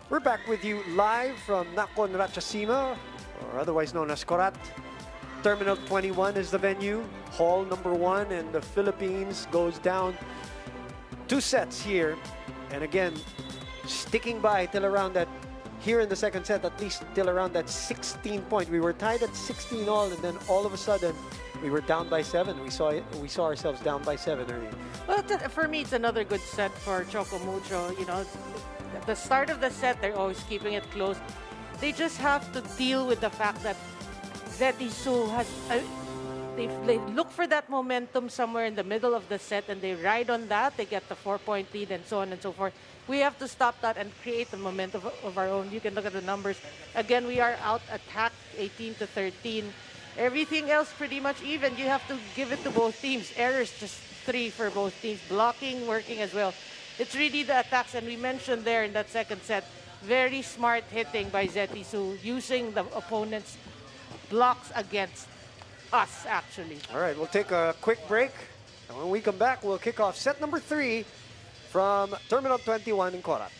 C: We're back with you live from Nakhon Ratchasima, or otherwise known as Korat. Terminal 21 is the venue, hall number 1, and the Philippines goes down 2 sets here. And again, sticking by till around that, here in the second set, at least till around that 16 point. We were tied at 16 all, and then all of a sudden, we were down by 7. We saw ourselves down by 7 early.
D: Well, for me, it's another good set for CHOCO MUCHO. You know, at the start of the set, they're always keeping it close. They just have to deal with the fact that ZHETYSSU has... They look for that momentum somewhere in the middle of the set and they ride on that. They get the 4-point lead and so on and so forth. We have to stop that and create the momentum of our own. You can look at the numbers. Again, we are out attacked 18-13. Everything else pretty much even. You have to give it to both teams. Errors just 3 for both teams. Blocking working as well. It's really the attacks, and we mentioned there in that second set, very smart hitting by ZHETYSSU, using the opponent's blocks against us, actually.
C: All right, we'll take a quick break. And when we come back, we'll kick off set number 3 from Terminal 21 in Korat.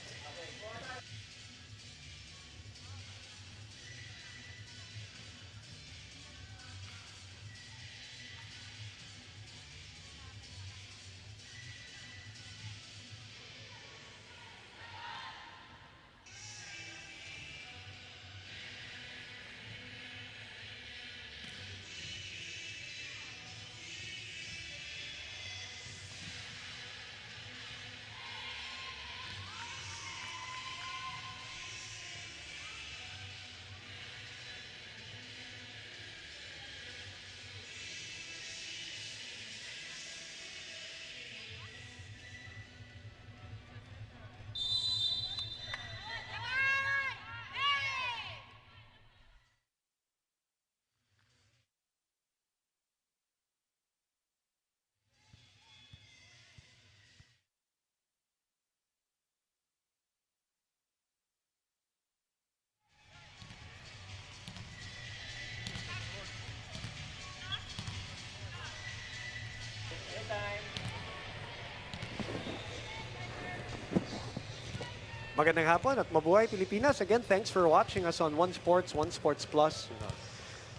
C: Magandang hapon at mabuhay Pilipinas. Again, thanks for watching us on One Sports, One Sports Plus,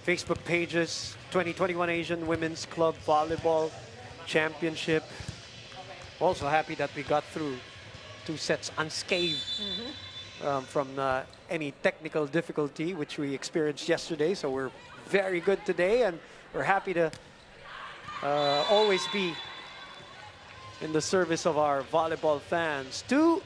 C: Facebook pages, 2021 Asian Women's Club Volleyball Championship. Also happy that we got through 2 sets unscathed from any technical difficulty which we experienced yesterday. So we're very good today, and we're happy to always be in the service of our volleyball fans. 2-0,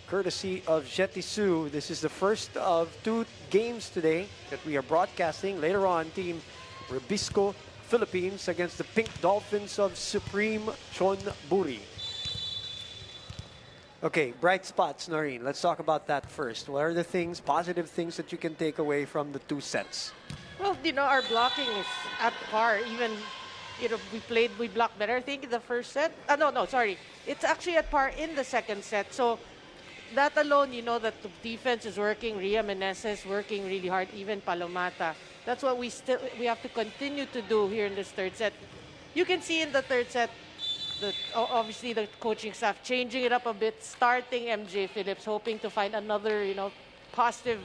C: courtesy of ZHETYSSU. This is the first of 2 games today that we are broadcasting. Later on, Team Rubisco Philippines against the Pink Dolphins of Supreme Chonburi. Okay, bright spots, Noreen. Let's talk about that first. What are the things, positive things that you can take away from the two sets?
D: Well, our blocking is at par. Even, we blocked better, I think, in the first set. No, sorry. It's actually at par in the second set. So that alone, that the defense is working. Ria Meneses working really hard, even Palomata. That's what we have to continue to do here in this third set. You can see in the third set, obviously the coaching staff changing it up a bit, starting MJ Phillips, hoping to find another, positive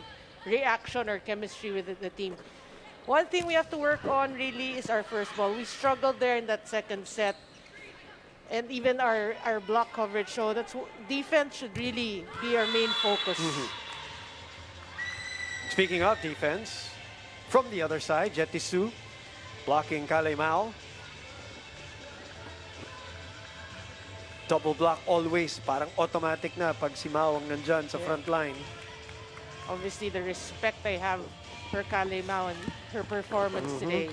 D: reaction or chemistry with the team. One thing we have to work on really is our first ball. We struggled there in that second set. And even our block coverage, so defense should really be our main focus.
C: Speaking of defense, from the other side, ZHETYSSU blocking Kalemao. Double block always, parang automatic na pag si Mao ang nandyan sa front line.
D: Obviously, the respect I have for Kalemao and her performance today.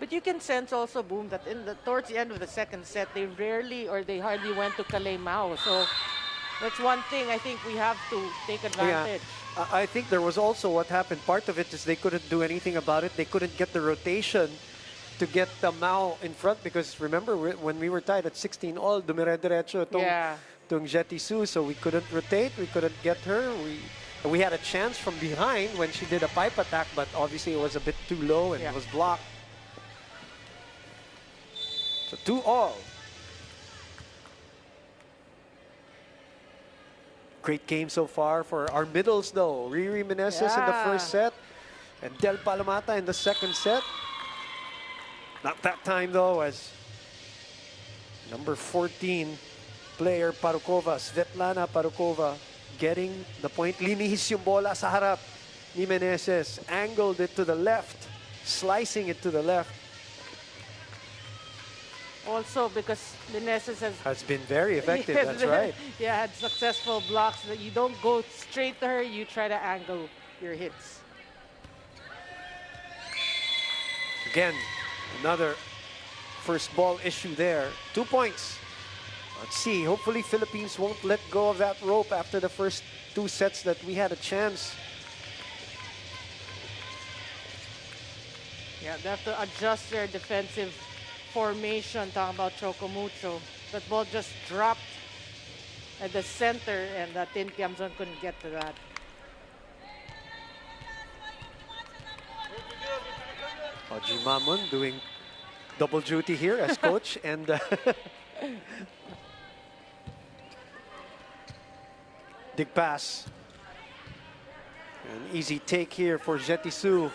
D: But you can sense also, Boom, that towards the end of the second set, they hardly went to Kalemao. So that's one thing I think we have to take advantage.
C: Yeah. I think there was also what happened. Part of it is they couldn't do anything about it. They couldn't get the rotation to get the Mao in front, because remember when we were tied at 16 all, dumire-diretso itong ZHETYSSU, so we couldn't rotate, we couldn't get her. We had a chance from behind when she did a pipe attack, but obviously it was a bit too low and it was blocked. So 2 all. Great game so far for our middles though. Riri Meneses in the first set and Del Palomata in the second set. Not that time though, as number 14 player Parukova, Svetlana Parukova, getting the point. Linihis yung bola sa harap ni Meneses. Angled it to the left, slicing it to the left.
D: Also because Meneses
C: has been very effective, that's right.
D: Yeah, had successful blocks. That you don't go straight to her, you try to angle your hits.
C: Again, another first ball issue there. 2 points. Let's see. Hopefully, Philippines won't let go of that rope after the first 2 sets that we had a chance.
D: Yeah, they have to adjust their defensive formation. Talking about CHOCO MUCHO. That ball just dropped at the center, and Tin Kiamzon couldn't get to that.
C: Oji Mamon doing double duty here as coach and dig pass. An easy take here for ZHETYSSU.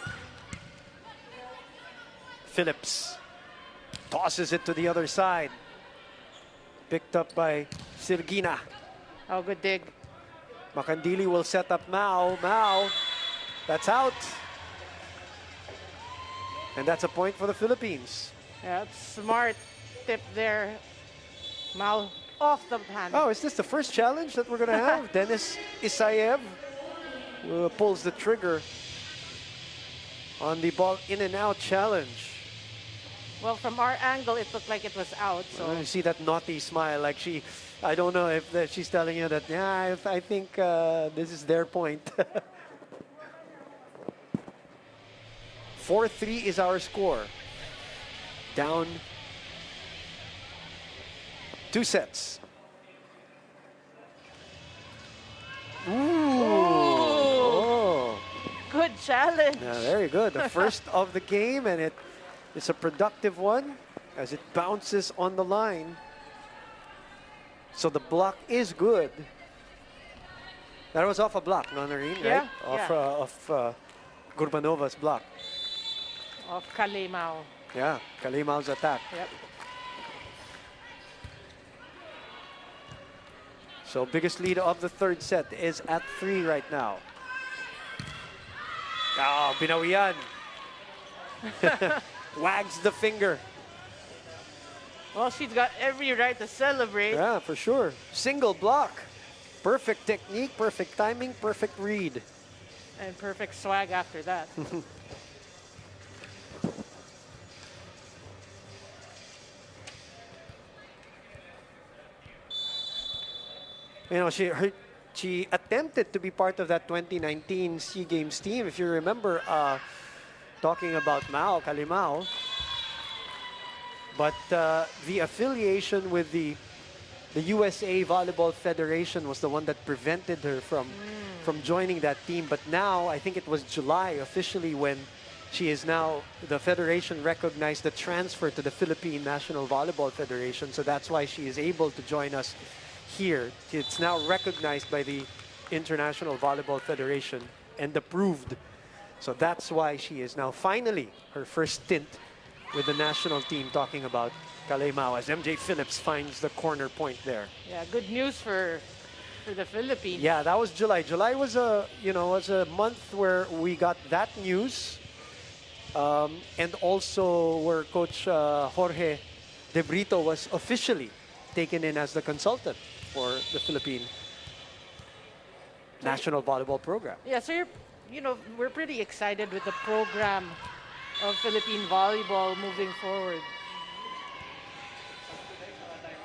C: Phillips tosses it to the other side. Picked up by Sirgina.
D: Oh, good dig.
C: Makandili will set up Mao. Mao, that's out. And that's a point for the Philippines.
D: Yeah, smart tip there. Mao off the hand.
C: Oh, is this the first challenge that we're going to have? Dennis Isayev pulls the trigger on the ball in and out challenge.
D: Well, from our angle, it looked like it was out. So
C: you see that naughty smile, like I don't know if she's telling you that, yeah, I think this is their point. 4-3 is our score. Down 2 sets. Ooh. Oh.
D: Good challenge.
C: Yeah, very good. The first of the game, and it's a productive one as it bounces on the line. So the block is good. That was off a block, no, Noreen,
D: yeah,
C: right? Off Gurbanova's block.
D: Of Kalemao.
C: Yeah, Kalemao's attack.
D: Yep.
C: So biggest lead of the third set is at 3 right now. Oh, binawian. Wags the finger.
D: Well, she's got every right to celebrate.
C: Yeah, for sure. Single block. Perfect technique, perfect timing, perfect read.
D: And perfect swag after that.
C: You know, she attempted to be part of that 2019 SEA Games team. If you remember, talking about Mao, Kalimao. But the affiliation with the USA Volleyball Federation was the one that prevented her from joining that team. But now, I think it was July officially when she is now, the federation recognized the transfer to the Philippine National Volleyball Federation. So that's why she is able to join us here. It's now recognized by the International Volleyball Federation and approved. So that's why she is now finally her first stint with the national team, talking about Kalimao as MJ Phillips finds the corner point there.
D: Yeah, good news for the Philippines.
C: Yeah, that was July. July was a month where we got that news, and also where Coach Jorge De Brito was officially taken in as the consultant for the Philippine National Volleyball Program.
D: Yeah, so we're pretty excited with the program of Philippine volleyball moving forward.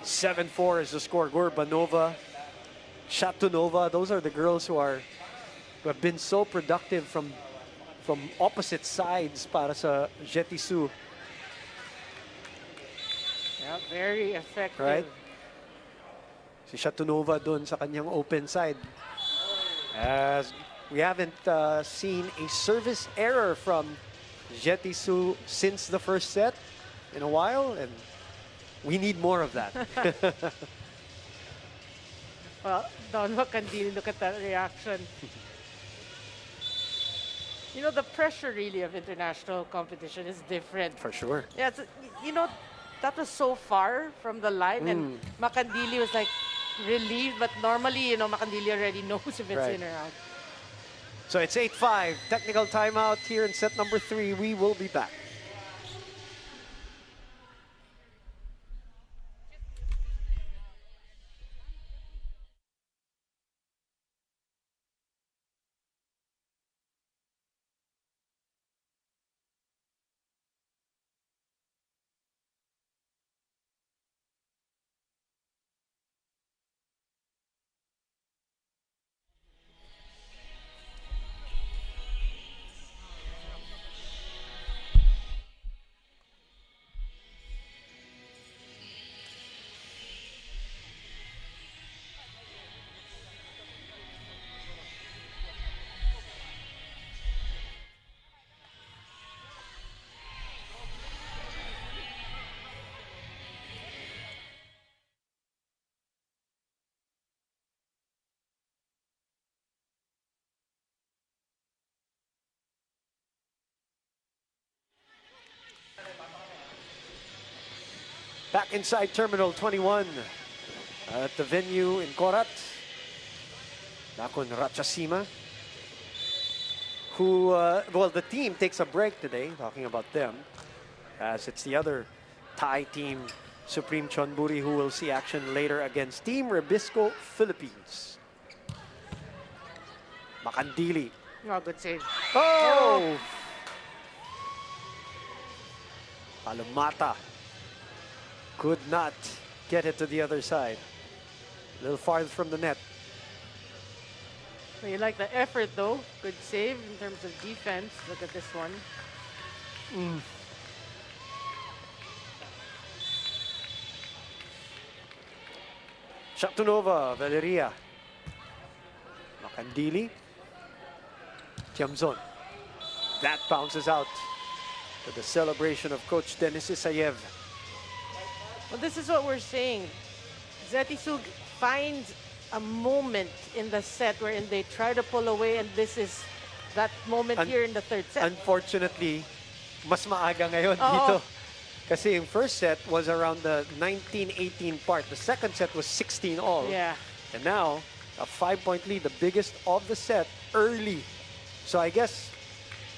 C: 7-4 is the score. Gorbanova, Shatunova, those are the girls who have been so productive from opposite sides para sa ZHETYSSU.
D: Yeah, very effective.
C: Right? Si Shatunova dun sa kanyang open side. As we haven't seen a service error from ZHETYSSU since the first set in a while, and we need more of that.
D: Well, Don Macandili, look at that reaction. You know, the pressure really of international competition is different.
C: For sure.
D: Yeah, that was so far from the line, and Macandili was like relieved, but normally, Macandili already knows if it's in or out.
C: So it's 8-5, technical timeout here in set number 3. We will be back. Back inside Terminal 21 at the venue in Korat. Nakon Ratchasima, who, well, the team takes a break today, talking about them, as it's the other Thai team, Supreme Chonburi, who will see action later against Team Rebisco Philippines. Macandili.
D: Oh, good save.
C: Oh! Alumata could not get it to the other side. A little farther from the net.
D: Well, you like the effort, though. Good save in terms of defense. Look at this one.
C: Shatunova, Valeria. Macandili. Tiamzon. That bounces out to the celebration of Coach Denis Isayev.
D: Well, this is what we're saying. ZHETYSSU finds a moment in the set wherein they try to pull away, and this is that moment here in the third set.
C: Unfortunately, mas maaga ngayon dito. Kasi yung first set was around the 19-18 part. The second set was 16 all.
D: Yeah.
C: And now, a 5-point lead, the biggest of the set, early. So I guess,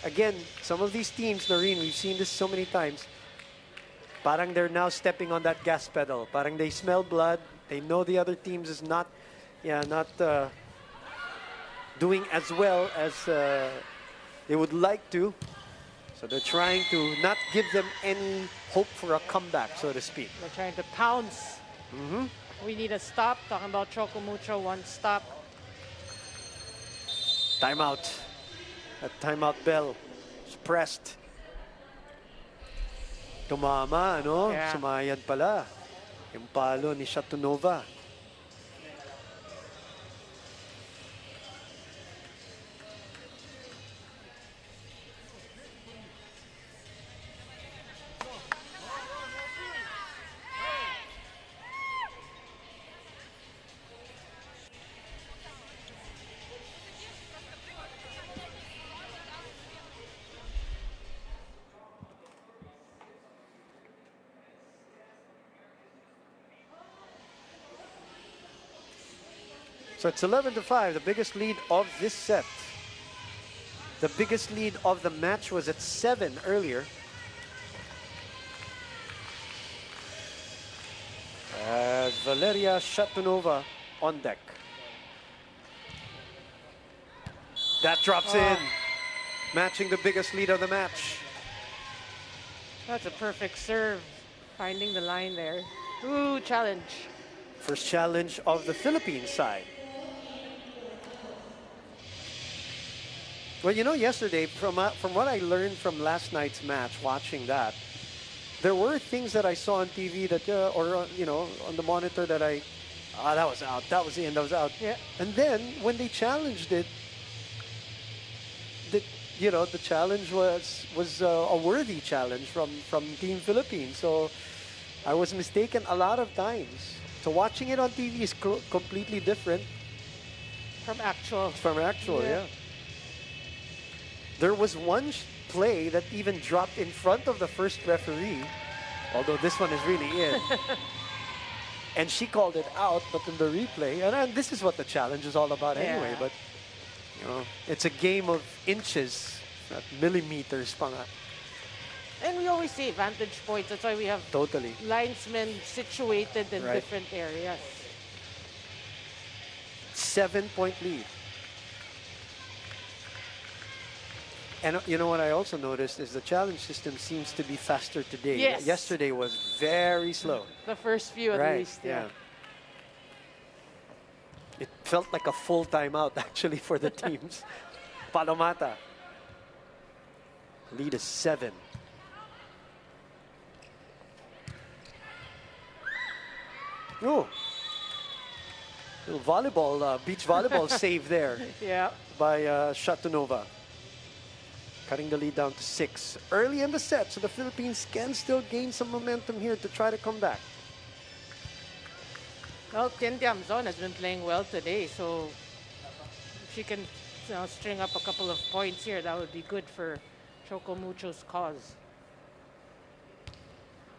C: again, some of these teams, Noreen, we've seen this so many times, parang they're now stepping on that gas pedal. Parang they smell blood. They know the other teams is not doing as well as they would like to. So they're trying to not give them any hope for a comeback, so to speak.
D: They're trying to pounce. We need a stop. Talking about Choco Mucho, one stop.
C: Timeout. That timeout bell is pressed. Tumama, ano?
D: Yeah.
C: Sumayan pala. Yung palo ni Shatunova. So it's 11-5, the biggest lead of this set. The biggest lead of the match was at 7 earlier. As Valeria Shatunova on deck. That drops in, matching the biggest lead of the match.
D: That's a perfect serve. Finding the line there. Ooh, challenge.
C: First challenge of the Philippines side. Well, you know, yesterday, from what I learned from last night's match, watching that, there were things that I saw on TV that, you know, on the monitor that that was out, that was in, that was out.
D: Yeah.
C: And then when they challenged it, you know, the challenge was a worthy challenge from Team Philippines. So I was mistaken a lot of times. So watching it on TV is completely different
D: From actual.
C: from actual, yeah. There was one play that even dropped in front of the first referee, although this one is really in. And she called it out, but in the replay, and this is what the challenge is all about anyway,
D: Yeah.
C: but you know, it's a game of inches, not millimeters pa nga.
D: And we always say vantage points. That's why we have
C: Totally.
D: linesmen situated in
C: Right.
D: different areas.
C: 7-point lead. And you know what I also noticed is the challenge system seems to be faster today.
D: Yes.
C: Yesterday was very slow.
D: The first few at
C: Right,
D: least.
C: yeah. It felt like a full timeout actually for the teams. Palomata. Lead is 7. Oh. Little volleyball, beach volleyball save there
D: Yeah.
C: by Shatunova. Cutting the lead down to 6. Early in the set, so the Philippines can still gain some momentum here to try to come back.
D: Well, Tian Tiamzon has been playing well today, so if she can, you know, string up a couple of points here, that would be good for Choco Mucho's cause.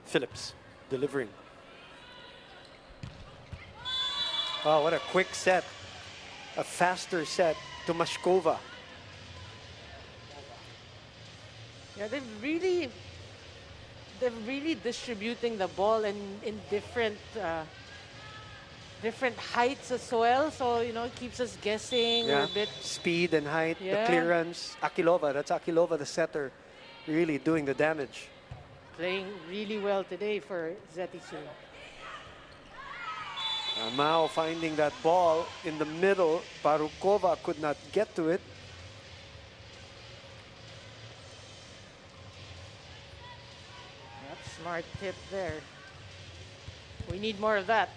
C: Phillips delivering. Oh, what a quick set. A faster set to Mashkova.
D: Yeah, they're really distributing the ball in different different heights as well. So, you know, it keeps us guessing. We're
C: Yeah.
D: a bit.
C: Speed and height, the
D: Yeah.
C: clearance. Akilova, that's Akilova, the setter, really doing the damage.
D: Playing really well today for ZHETYSSU.
C: Mao finding that ball in the middle. Parukova could not get to it.
D: That's smart tip there. We need more of that.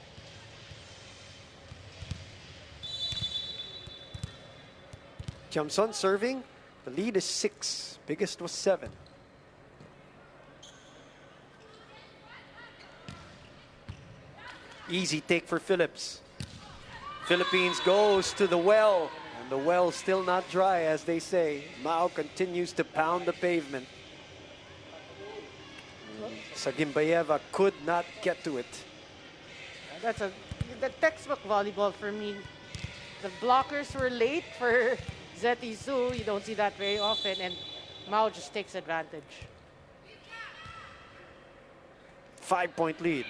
C: Tiamzon serving. The lead is 6. Biggest was 7. Easy take for Phillips. Philippines goes to the well. And the well still not dry, as they say. Mao continues to pound the pavement. Sagimbayeva could not get to it.
D: That's the textbook volleyball for me. The blockers were late for ZHETYSSU. You don't see that very often, and Mao just takes advantage.
C: 5-point lead.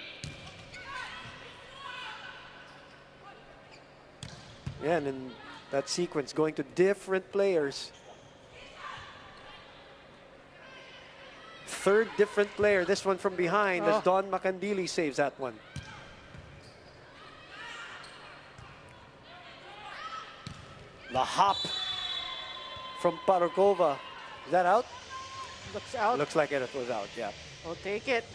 C: Yeah, and then that sequence, going to different players. Third different player, this one from behind, as Don Macandili saves that one. The hop from Parokova. Is that out?
D: Looks out.
C: Looks like it was out, yeah.
D: We'll take it.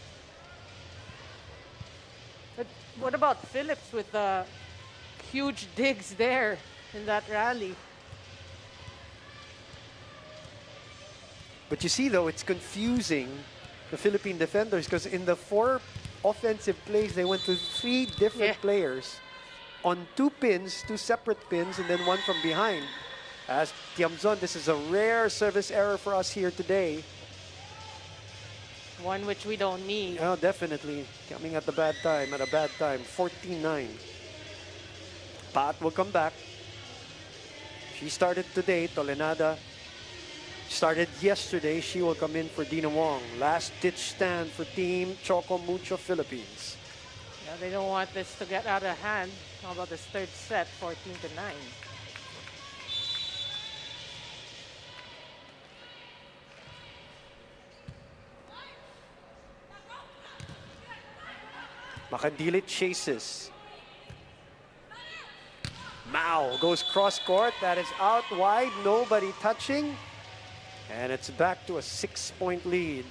D: But what about Phillips with huge digs there in that rally?
C: But you see, though, it's confusing the Philippine defenders because in the 4 offensive plays, they went to 3 different players on 2 pins, 2 separate pins, and then 1 from behind. As Tiamzon, this is a rare service error for us here today.
D: One which we don't need.
C: Oh, definitely. Coming at a bad time. 14-9. Pat will come back. She started today. Tolenada started yesterday. She will come in for Dina Wong. Last ditch stand for Team Choco Mucho Philippines.
D: Yeah, they don't want this to get out of hand. How about this third set, 14-9?
C: Macandili chases. Mao goes cross court. That is out wide. Nobody touching. And it's back to a 6-point lead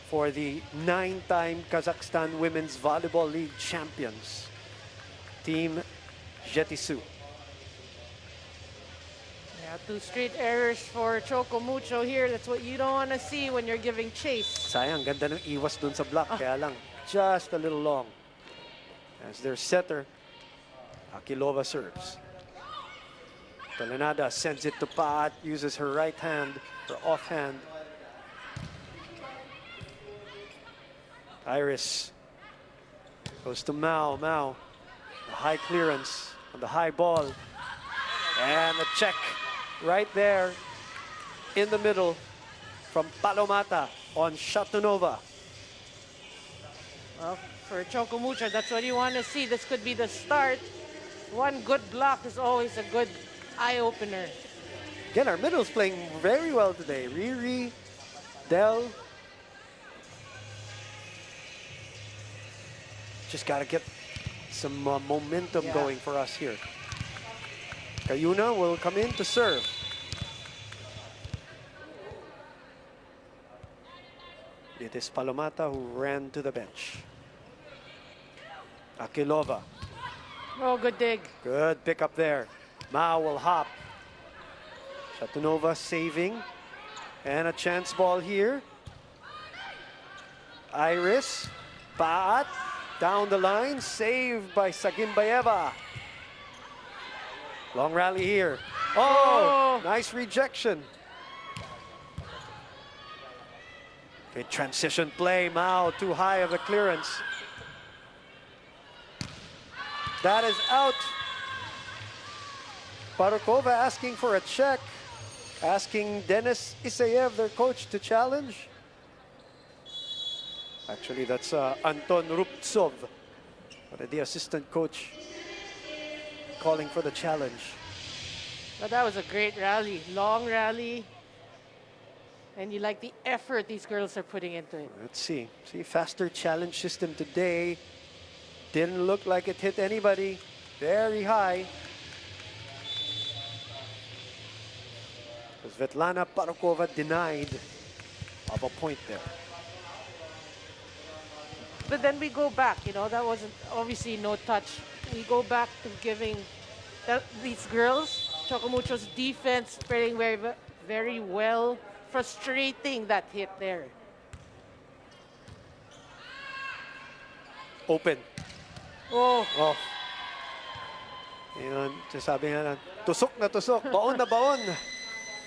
C: for the 9-time Kazakhstan Women's Volleyball League champions, Team ZHETYSSU.
D: Yeah, 2 straight errors for Choco Mucho here. That's what you don't want to see when you're giving chase.
C: Sayang, ganda ng iwas dun sa block. Kaya lang, just a little long. As their setter, Akilova serves. Tolenada sends it to Pat, uses her right hand, her offhand. Iris goes to Mao. Mao, the high clearance on the high ball. And a check right there in the middle from Palomata on Shatunova.
D: Well, for Choco Mucho, that's what you want to see. This could be the start. One good block is always a good eye-opener.
C: Again, our middle's playing very well today. Riri, Del. Just got to get some momentum going for us here. Cayuna will come in to serve. It is Palomata who ran to the bench. Akilova.
D: Oh, good dig.
C: Good pick up there. Mao will hop. Shatunova saving. And a chance ball here. Iris. Paat. Down the line. Saved by Sagimbayeva. Long rally here. Oh! Nice rejection. Okay, transition play. Mao too high of a clearance. That is out. Parokova asking for a check. Asking Denis Isayev, their coach, to challenge. Actually, that's Anton Ruptsov, the assistant coach, calling for the challenge.
D: But that was a great rally. Long rally. And you like the effort these girls are putting into it.
C: Let's see. See, faster challenge system today. Didn't look like it hit anybody. Very high. Svetlana Parokova denied of a point there.
D: But then we go back, you know, that wasn't obviously no touch. We go back to giving these girls, Choco Mucho's defense playing very, very well, frustrating that hit there.
C: Open.
D: Oh,
C: Oh. Yun, sabi nga, tusok na tusok, baon na baon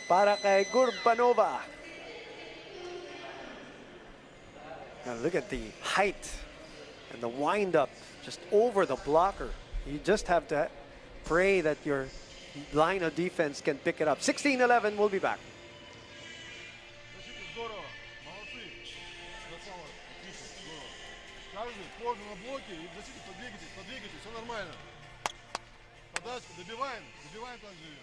C: para kay Gurbanova. Now look at the height and the wind-up just over the blocker. You just have to pray that your line of defense can pick it up. 16-11, we'll be back.
E: Защита здорово. Молодцы. Красава. Отлично. Здорово. Каждый позже на блоке и в защите подвигайтесь, все нормально. Подачка, добиваем так же ее.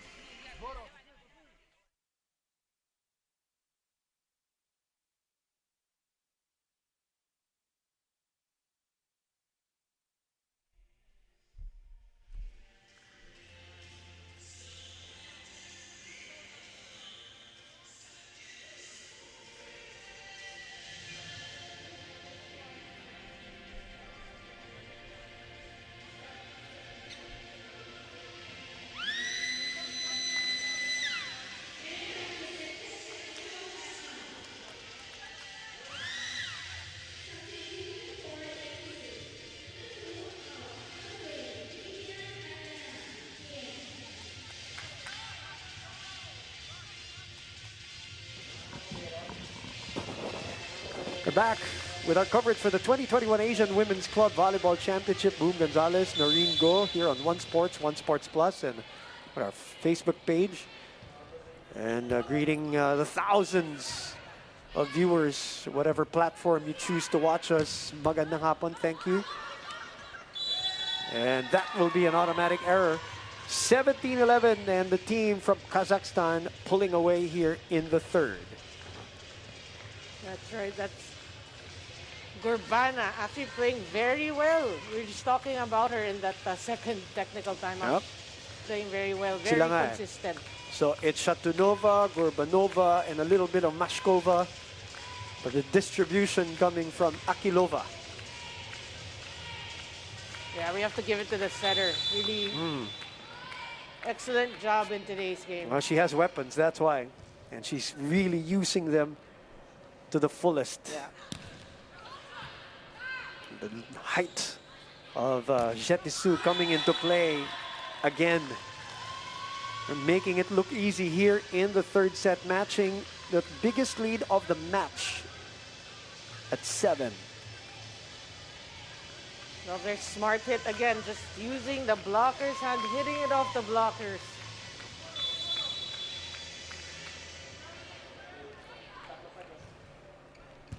C: We're back with our coverage for the 2021 Asian Women's Club Volleyball Championship. Boom Gonzalez, Noreen Go here on One Sports Plus, and on our Facebook page. And greeting the thousands of viewers, whatever platform you choose to watch us. Magandang hapon, thank you. And that will be an automatic error. 17-11, and the team from Kazakhstan pulling away here in the third.
D: That's right. That's Gurbana actually playing very well. We were just talking about her in that second technical timeout.
C: Yep.
D: Playing very well, very
C: Sila nga eh.
D: consistent.
C: So it's Shatunova, Gurbanova, and a little bit of Mashkova. But the distribution coming from Akilova.
D: Yeah, we have to give it to the setter. Really excellent job in today's game.
C: Well, she has weapons, that's why. And she's really using them to the fullest.
D: Yeah.
C: The height of ZHETYSSU coming into play again. And making it look easy here in the third set, matching the biggest lead of the match at 7.
D: Well, very smart hit again, just using the blockers and hitting it off the blockers.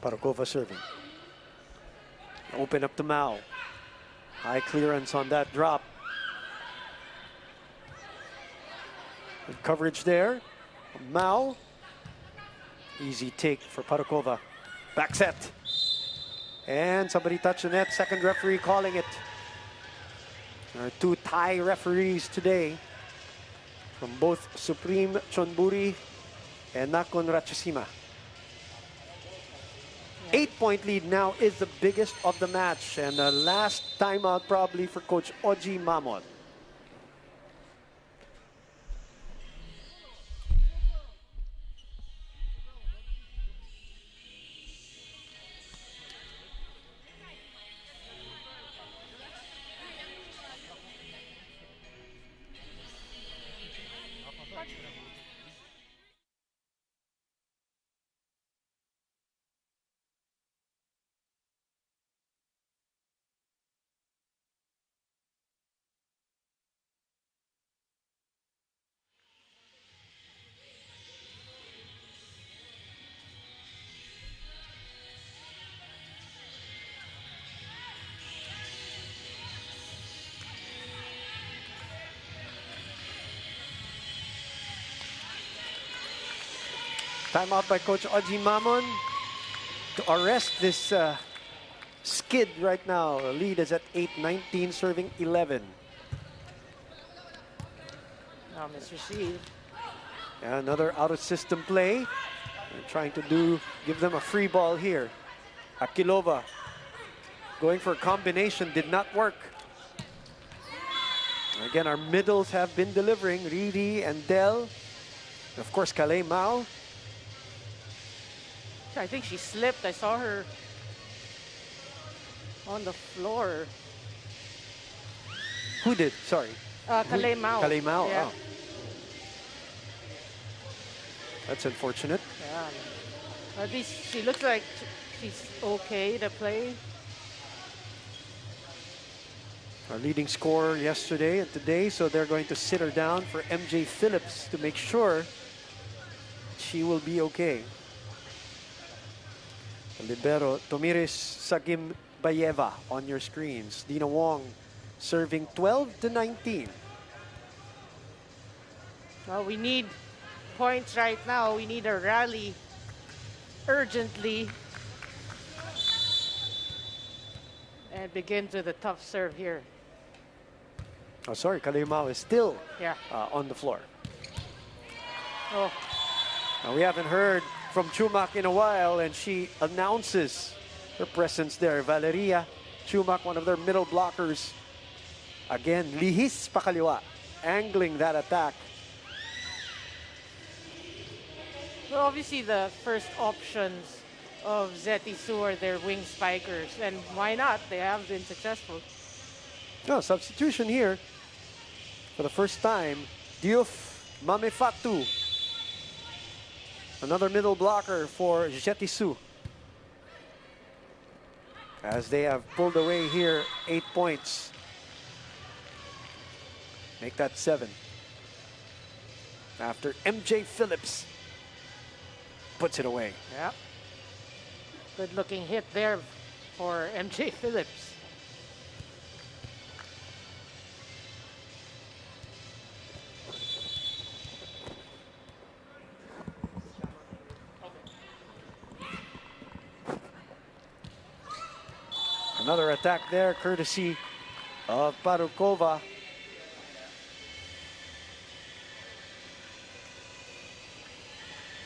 C: Parokova serving. Open up to Mao. High clearance on that drop. Good coverage there. Mao. Easy take for Parokova. Back set. And somebody touched the net. Second referee calling it. There are 2 Thai referees today from both Supreme Chonburi and Nakhon Ratchasima. 8-point lead now is the biggest of the match, and the last timeout probably for Coach Oji Mamon. Timeout by Coach Oji Mamon to arrest this skid right now. The lead is at 8-19, serving 11.
D: Now misreceived.
C: Yeah, another out-of-system play. They're trying to give them a free ball here. Akilova going for a combination, did not work. Again, our middles have been delivering. Riri and Del. Of course, Kalei Mao.
D: I think she slipped. I saw her on the floor.
C: Who did? Sorry.
D: Kalei Mao.
C: Kalei Mao.
D: Yeah.
C: Oh. That's unfortunate.
D: Yeah. At least she looks like she's okay to play.
C: Our leading scorer yesterday and today, so they're going to sit her down for MJ Phillips to make sure she will be okay. Libero Tomiris Sagim Bayeva on your screens. Dina Wong serving 12-19.
D: Well, we need points right now. We need a rally urgently. And begins with a tough serve here.
C: Oh, sorry, Kalimao is still
D: Yeah.
C: on the floor.
D: Oh,
C: Now, we haven't heard from Chumak in a while, and she announces her presence there. Valeria Chumak, one of their middle blockers. Again, lihis pakaliwa, angling that attack.
D: well, obviously the first options of ZHETYSSU are their wing spikers. And why not? They have been successful.
C: No, substitution here. For the first time, Diouf Mamefatu. Another middle blocker for ZHETYSSU. As they have pulled away here 8 points. Make that 7. After MJ Phillips puts it away.
D: Yeah. Good looking hit there for MJ Phillips.
C: Another attack there, courtesy of Parukova.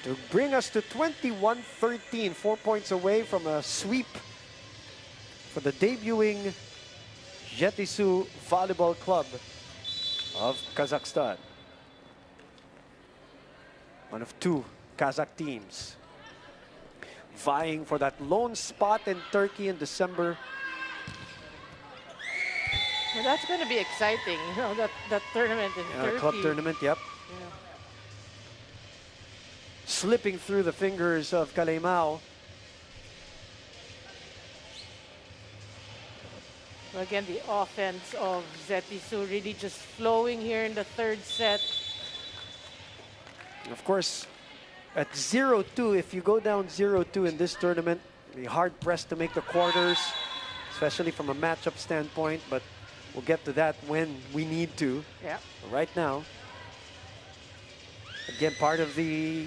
C: To bring us to 21-13, 4 points away from a sweep for the debuting ZHETYSSU Volleyball Club of Kazakhstan. One of 2 Kazakh teams vying for that lone spot in Turkey in December.
D: Well, that's going to be exciting, you know, that tournament in Turkey.
C: Club tournament, yep.
D: Yeah.
C: Slipping through the fingers of Kalimao.
D: Well, again, the offense of ZHETYSSU really just flowing here in the third set.
C: Of course, at 0-2, if you go down 0-2 in this tournament, be hard pressed to make the quarters, especially from a matchup standpoint, but we'll get to that when we need to.
D: Yeah.
C: But right now, again, part of the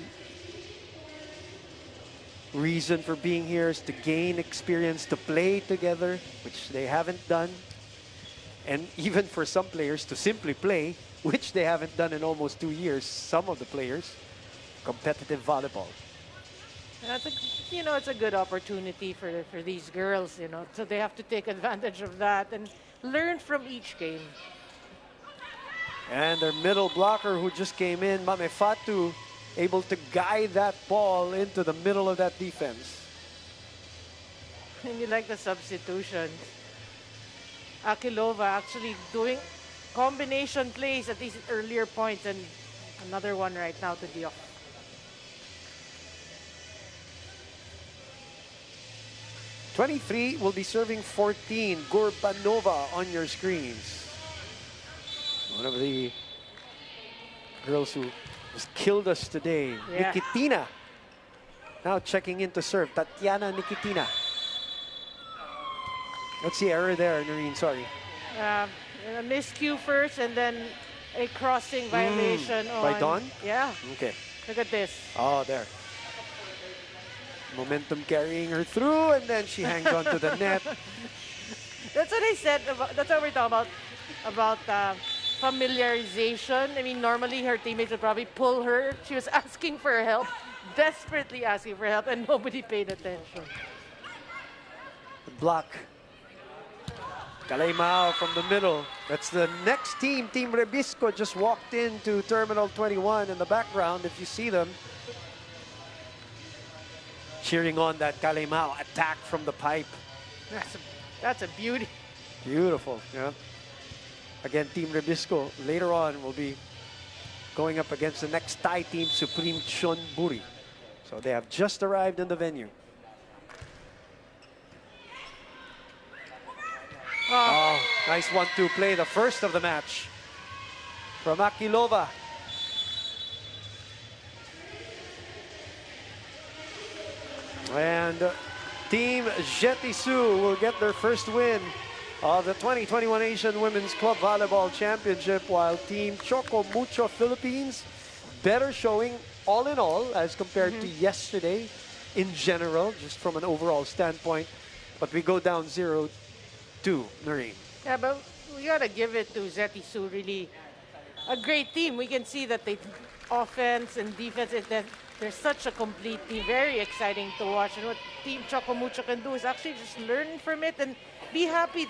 C: reason for being here is to gain experience, to play together, which they haven't done. And even for some players to simply play, which they haven't done in almost 2 years, some of the players, competitive volleyball.
D: That's a, you know, it's a good opportunity for these girls, you know, so they have to take advantage of that and learn from each game.
C: And their middle blocker who just came in, Mamefatu, able to guide that ball into the middle of that defense.
D: And you like the substitutions. Akilova actually doing combination plays at these earlier points, and another one right now to Diouf.
C: will be serving 14. Gurbanova on your screens. One of the girls who just killed us today.
D: Yeah.
C: Nikitina. Now checking in to serve. Tatiana Nikitina. What's the error there, Noreen? Sorry.
D: A miscue first, and then a crossing violation on...
C: By Dawn?
D: Yeah.
C: Okay.
D: Look at this.
C: Oh, there. Momentum carrying her through, and then she hangs on to the net.
D: That's what I said. That's what we're talking about familiarization. I mean, normally her teammates would probably pull her. She was asking for help, desperately asking for help, and nobody paid attention.
C: The block. Kalimao from the middle. That's the next team. Team Rebisco just walked into Terminal 21 in the background, if you see them. Cheering on that Kalimao attack from the pipe.
D: That's a beauty.
C: Beautiful, yeah. Again, Team Rebisco later on will be going up against the next Thai team, Supreme Chonburi. So they have just arrived in the venue. Oh, nice 1-2 play, the first of the match from Akilova. And Team ZHETYSSU will get their first win of the 2021 Asian Women's Club Volleyball Championship, while Team CHOCO MUCHO Philippines better showing all in all as compared to yesterday in general, just from an overall standpoint. But we go down 0-2, Noreen.
D: Yeah, but we gotta give it to ZHETYSSU. Really, a great team. We can see that they offense and defense. They're such a complete team. Very exciting to watch. And what Team CHOCO MUCHO can do is actually just learn from it and be happy